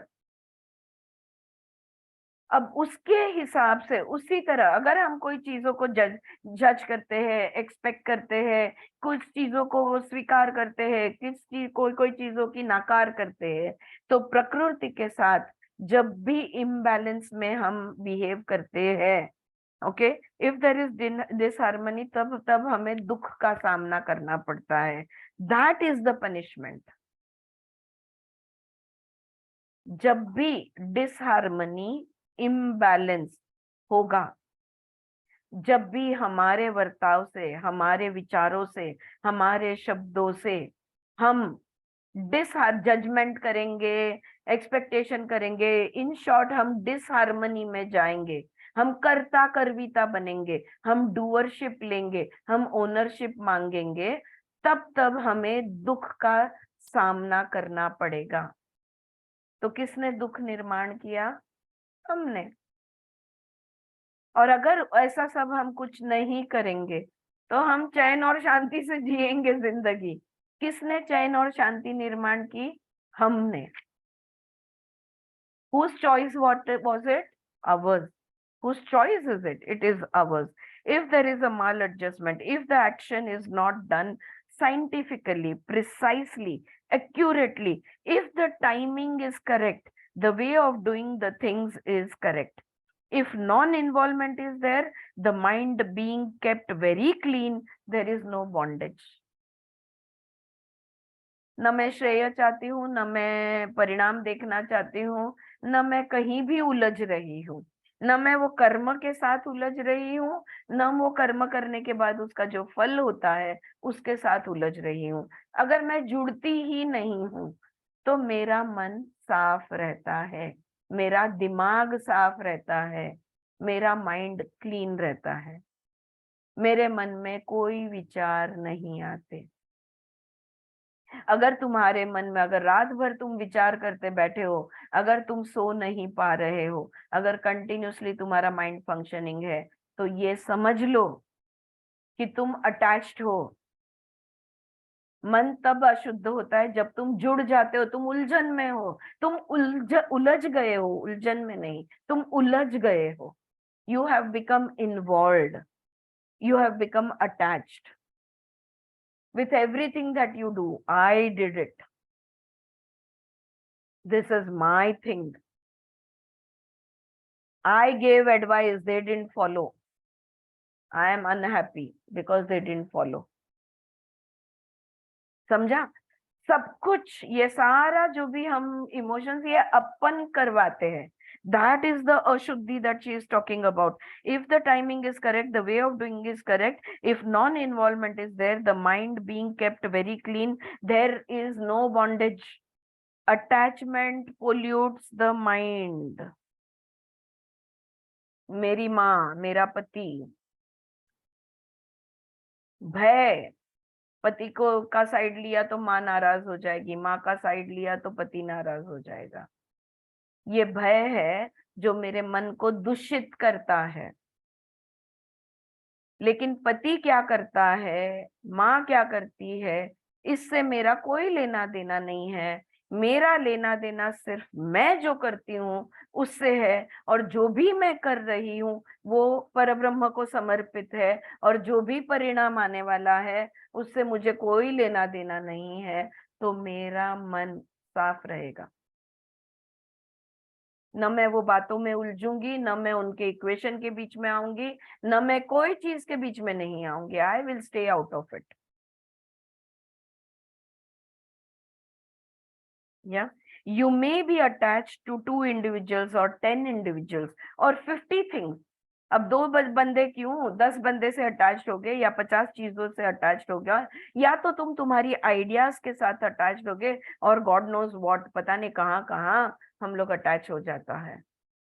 अब उसके हिसाब से उसी तरह अगर हम कोई चीजों को जज करते हैं, एक्सपेक्ट करते हैं, कुछ चीजों को स्वीकार करते हैं, कोई चीजों की नाकार करते हैं, तो प्रकृति के साथ जब भी इम्बैलेंस में हम बिहेव करते हैं, okay, if there is disharmony, तब हमें दुख का सामना करना पड़ता है. That is the punishment. जब भी डिसहार्मनी, इम्बैलेंस होगा, जब भी हमारे वर्ताव से, हमारे विचारों से, हमारे शब्दों से हम जजमेंट करेंगे, एक्सपेक्टेशन करेंगे, इन शॉर्ट हम डिसहार्मनी में जाएंगे, हम कर्ता कर्विता बनेंगे, हम डूअरशिप लेंगे, हम ओनरशिप मांगेंगे, तब हमें दुख का सामना करना पड़ेगा. तो किसने दुख निर्माण किया? हमने. और अगर ऐसा सब हम कुछ नहीं करेंगे तो हम चैन और शांति से जिएंगे जिंदगी. किसने चैन और शांति निर्माण की? हमने. Whose choice was it? Ours. Whose choice is it? It is ours. If there is a maladjustment, if the action is not done scientifically, precisely, accurately, if the timing is correct, the way of doing the things is correct, if non-involvement is there, the mind being kept very clean, there is no bondage. न मैं श्रेय चाहती हूँ, न मैं परिणाम देखना चाहती हूँ, न मैं कहीं भी उलझ रही हूँ. न मैं वो कर्म के साथ उलझ रही हूँ, न वो कर्म करने के बाद उसका जो फल होता है उसके साथ उलझ रही हूँ। अगर मैं जुड़ती ही नहीं हूँ तो मेरा मन साफ रहता है, मेरा दिमाग साफ रहता है, मेरा माइंड क्लीन रहता है, मेरे मन में कोई विचार नहीं आते। अगर तुम्हारे मन में अगर रात भर तुम विचार करते बैठे हो, अगर तुम सो नहीं पा रहे हो, अगर कंटिन्यूअसली तुम्हारा माइंड फंक्शनिंग है, तो ये समझ लो कि तुम अटैच्ड हो। मन तब अशुद्ध होता है जब तुम जुड़ जाते हो, तुम उलझन में हो, तुम उलझ गए हो, उलझन में नहीं, तुम उलझ गए हो। You have become involved, you have become attached with everything that you do. I did it, this is my thing, I gave advice, they didn't follow, I am unhappy because they didn't follow. समझा? सब कुछ ये सारा जो भी हम emotions ये अपन करवाते हैं, that is the ashuddhi that she is talking about. If the timing is correct, the way of doing is correct, if non-involvement is there, the mind being kept very clean, there is no bondage. Attachment pollutes the mind. मेरी माँ, मेरा पति, भय, पति को का side लिया तो माँ नाराज हो जाएगी, माँ का साइड लिया तो पति नाराज हो जाएगा। ये भय है जो मेरे मन को दूषित करता है। लेकिन पति क्या करता है, माँ क्या करती है, इससे मेरा कोई लेना देना नहीं है। मेरा लेना देना सिर्फ मैं जो करती हूँ उससे है, और जो भी मैं कर रही हूँ वो परब्रह्म को समर्पित है, और जो भी परिणाम आने वाला है उससे मुझे कोई लेना देना नहीं है। तो मेरा मन साफ रहेगा, न मैं वो बातों में उलझूंगी, न मैं उनके इक्वेशन के बीच में आऊंगी, न मैं कोई चीज के बीच में नहीं आऊंगी। I will stay out of it. Yeah, you may be attached to 2 individuals or 10 individuals or 50 things. अब 2 बंदे क्यों, 10 बंदे से अटैच्ड हो गए या 50 चीजों से अटैच्ड हो गया, या तो तुम तुम्हारी आइडियाज के साथ अटैच्ड हो गए, और गॉड नोज व्हाट, पता नहीं कहाँ कहाँ हम लोग अटैच हो जाता है।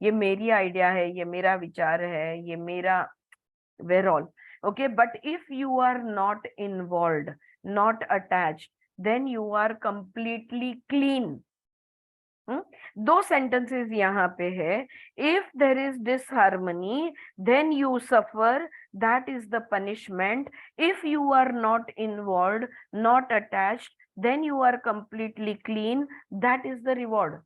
ये मेरी आइडिया है, ये मेरा विचार है, ये मेरा, we're all okay. But if you are not involved, not attached, then you are completely clean. 2 sentences यहाँ पे है, if there is disharmony then you suffer, that is the punishment. If you are not involved, not attached, then you are completely clean, that is the reward.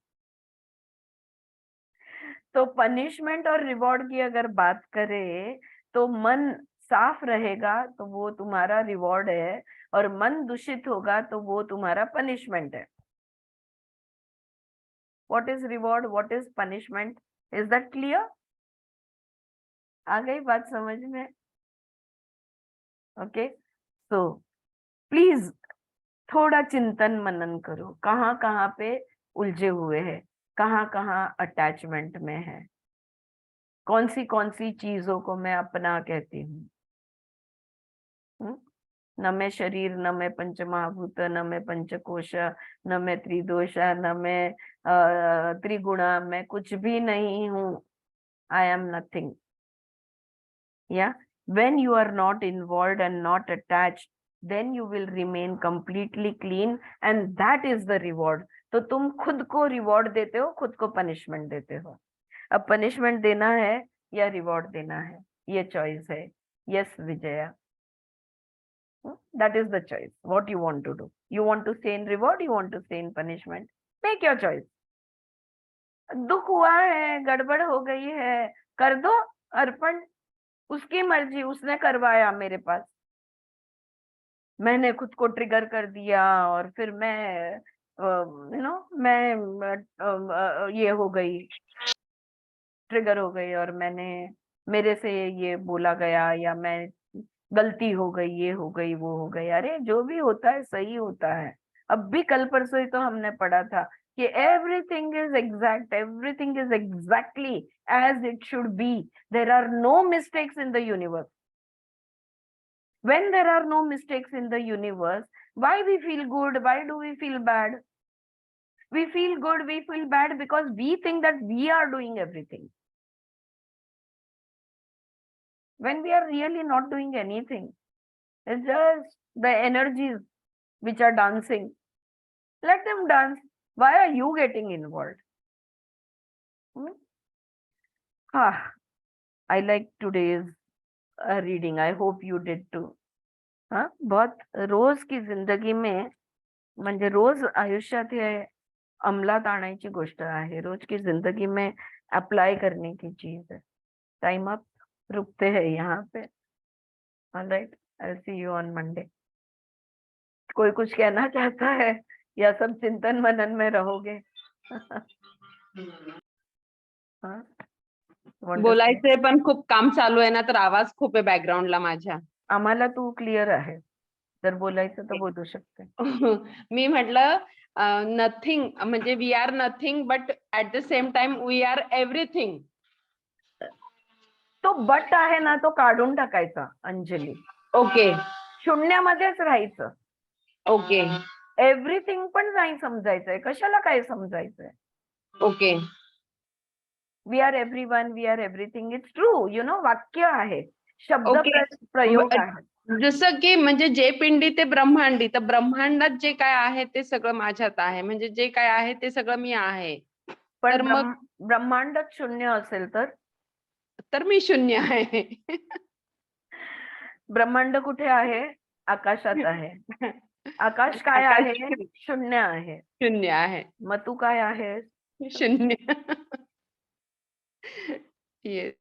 तो punishment और reward की अगर बात करें तो मन साफ रहेगा तो वो तुम्हारा रिवॉर्ड है, और मन दूषित होगा तो वो तुम्हारा पनिशमेंट है। What is reward, what is punishment, is that clear? आ गई बात समझ में? ओके, सो प्लीज थोड़ा चिंतन मनन करो, कहाँ कहाँ पे उलझे हुए हैं, कहाँ कहाँ अटैचमेंट में है, कौन सी चीजों को मैं अपना कहती हूँ। न मैं शरीर, न मैं पंचमहाभूत, न मैं पंचकोश, न मैं त्रिदोष, न मैं त्रिगुणा, मैं कुछ भी नहीं हूँ। I am nothing. या when you are not involved and not attached, then you will remain completely clean, and that is the reward. तो तुम खुद को रिवॉर्ड देते हो, खुद को पनिशमेंट देते हो। अब पनिशमेंट देना है या रिवॉर्ड देना है, ये चॉइस है। Yes Vijaya, that is the choice. What you want to do? You want to stay in reward, you want to stay in punishment? Make your choice. दुख हुआ है, गड़बड़ हो गई है, कर दो अर्पण, उसकी मर्जी, उसने करवाया मेरे पास, मैंने खुद को ट्रिगर कर दिया, और फिर मैं मैं ये हो गई, ट्रिगर हो गई, और मैंने, मेरे से ये बोला गया, या मैं गलती हो गई, ये हो गई, वो हो गई। अरे जो भी होता है सही होता है। अब भी कल परसों ही तो हमने पढ़ा था, कि everything is exact, everything is exactly as it should be. There are no mistakes in the universe. When there are no mistakes in the universe, why we feel good? Why do we feel bad? We feel good, we feel bad because we think that we are doing everything, when we are really not doing anything. It's just the energies which are dancing. Let them dance. Why are you getting involved? I like today's reading. I hope you did too. बहुत रोज की जिंदगी में, म्हणजे रोज आयुष्यात हे अंमलात आणायची गोष्ट आहे, रोज की जिंदगी में अप्लाई करने की चीज है. टाइम अप, रुकते हैं यहाँ पे. Alright, I see you on Monday. कोई कुछ कहना चाहता है या सब चिंतन मनन में रहोगे? बोलायचंय पण खूप काम चालू आहे ना, तर आवाज खूप आहे बॅकग्राऊंडला माझ्या. आम्हाला तू क्लिअर आहे, जर बोलायचं तर बोलू शकते. मी म्हटलं नथिंग म्हणजे we are nothing but at the same time we are everything. तो बट आहे ना, तो काढून टाकायचा अंजली. ओके, शून्यामध्येच राहायचं. ओके, एव्हरीथिंग पण नाही समजायचंय, कशाला काय समजायचंय. Okay. We are everyone, we are everything. It's true, you know, वाक्य आहे, शब्द प्रयोग आहे. जसं की म्हणजे जे पिंडी ते ब्रह्मांडी, तर ब्रह्मांडात जे काय आहे ते सगळं माझ्यात आहे, म्हणजे जे काय आहे ते सगळं मी आहे. पण तर मग ब्रह्मांडात शून्य असेल तर मी शून्य आहे. ब्रह्मांड कुठे आहे? आकाशात आहे. आकाश काय आहे? शून्य आहे. शून्य आहे. मग तू काय आहेस? शून्य. येस.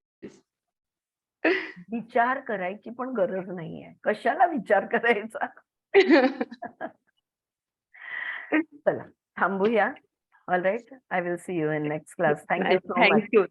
विचार करायची पण गरज नाहीये. कशाला विचार करायचा? चला थांबूया. All right, I will see you in next class. Thank you so much. Thank you.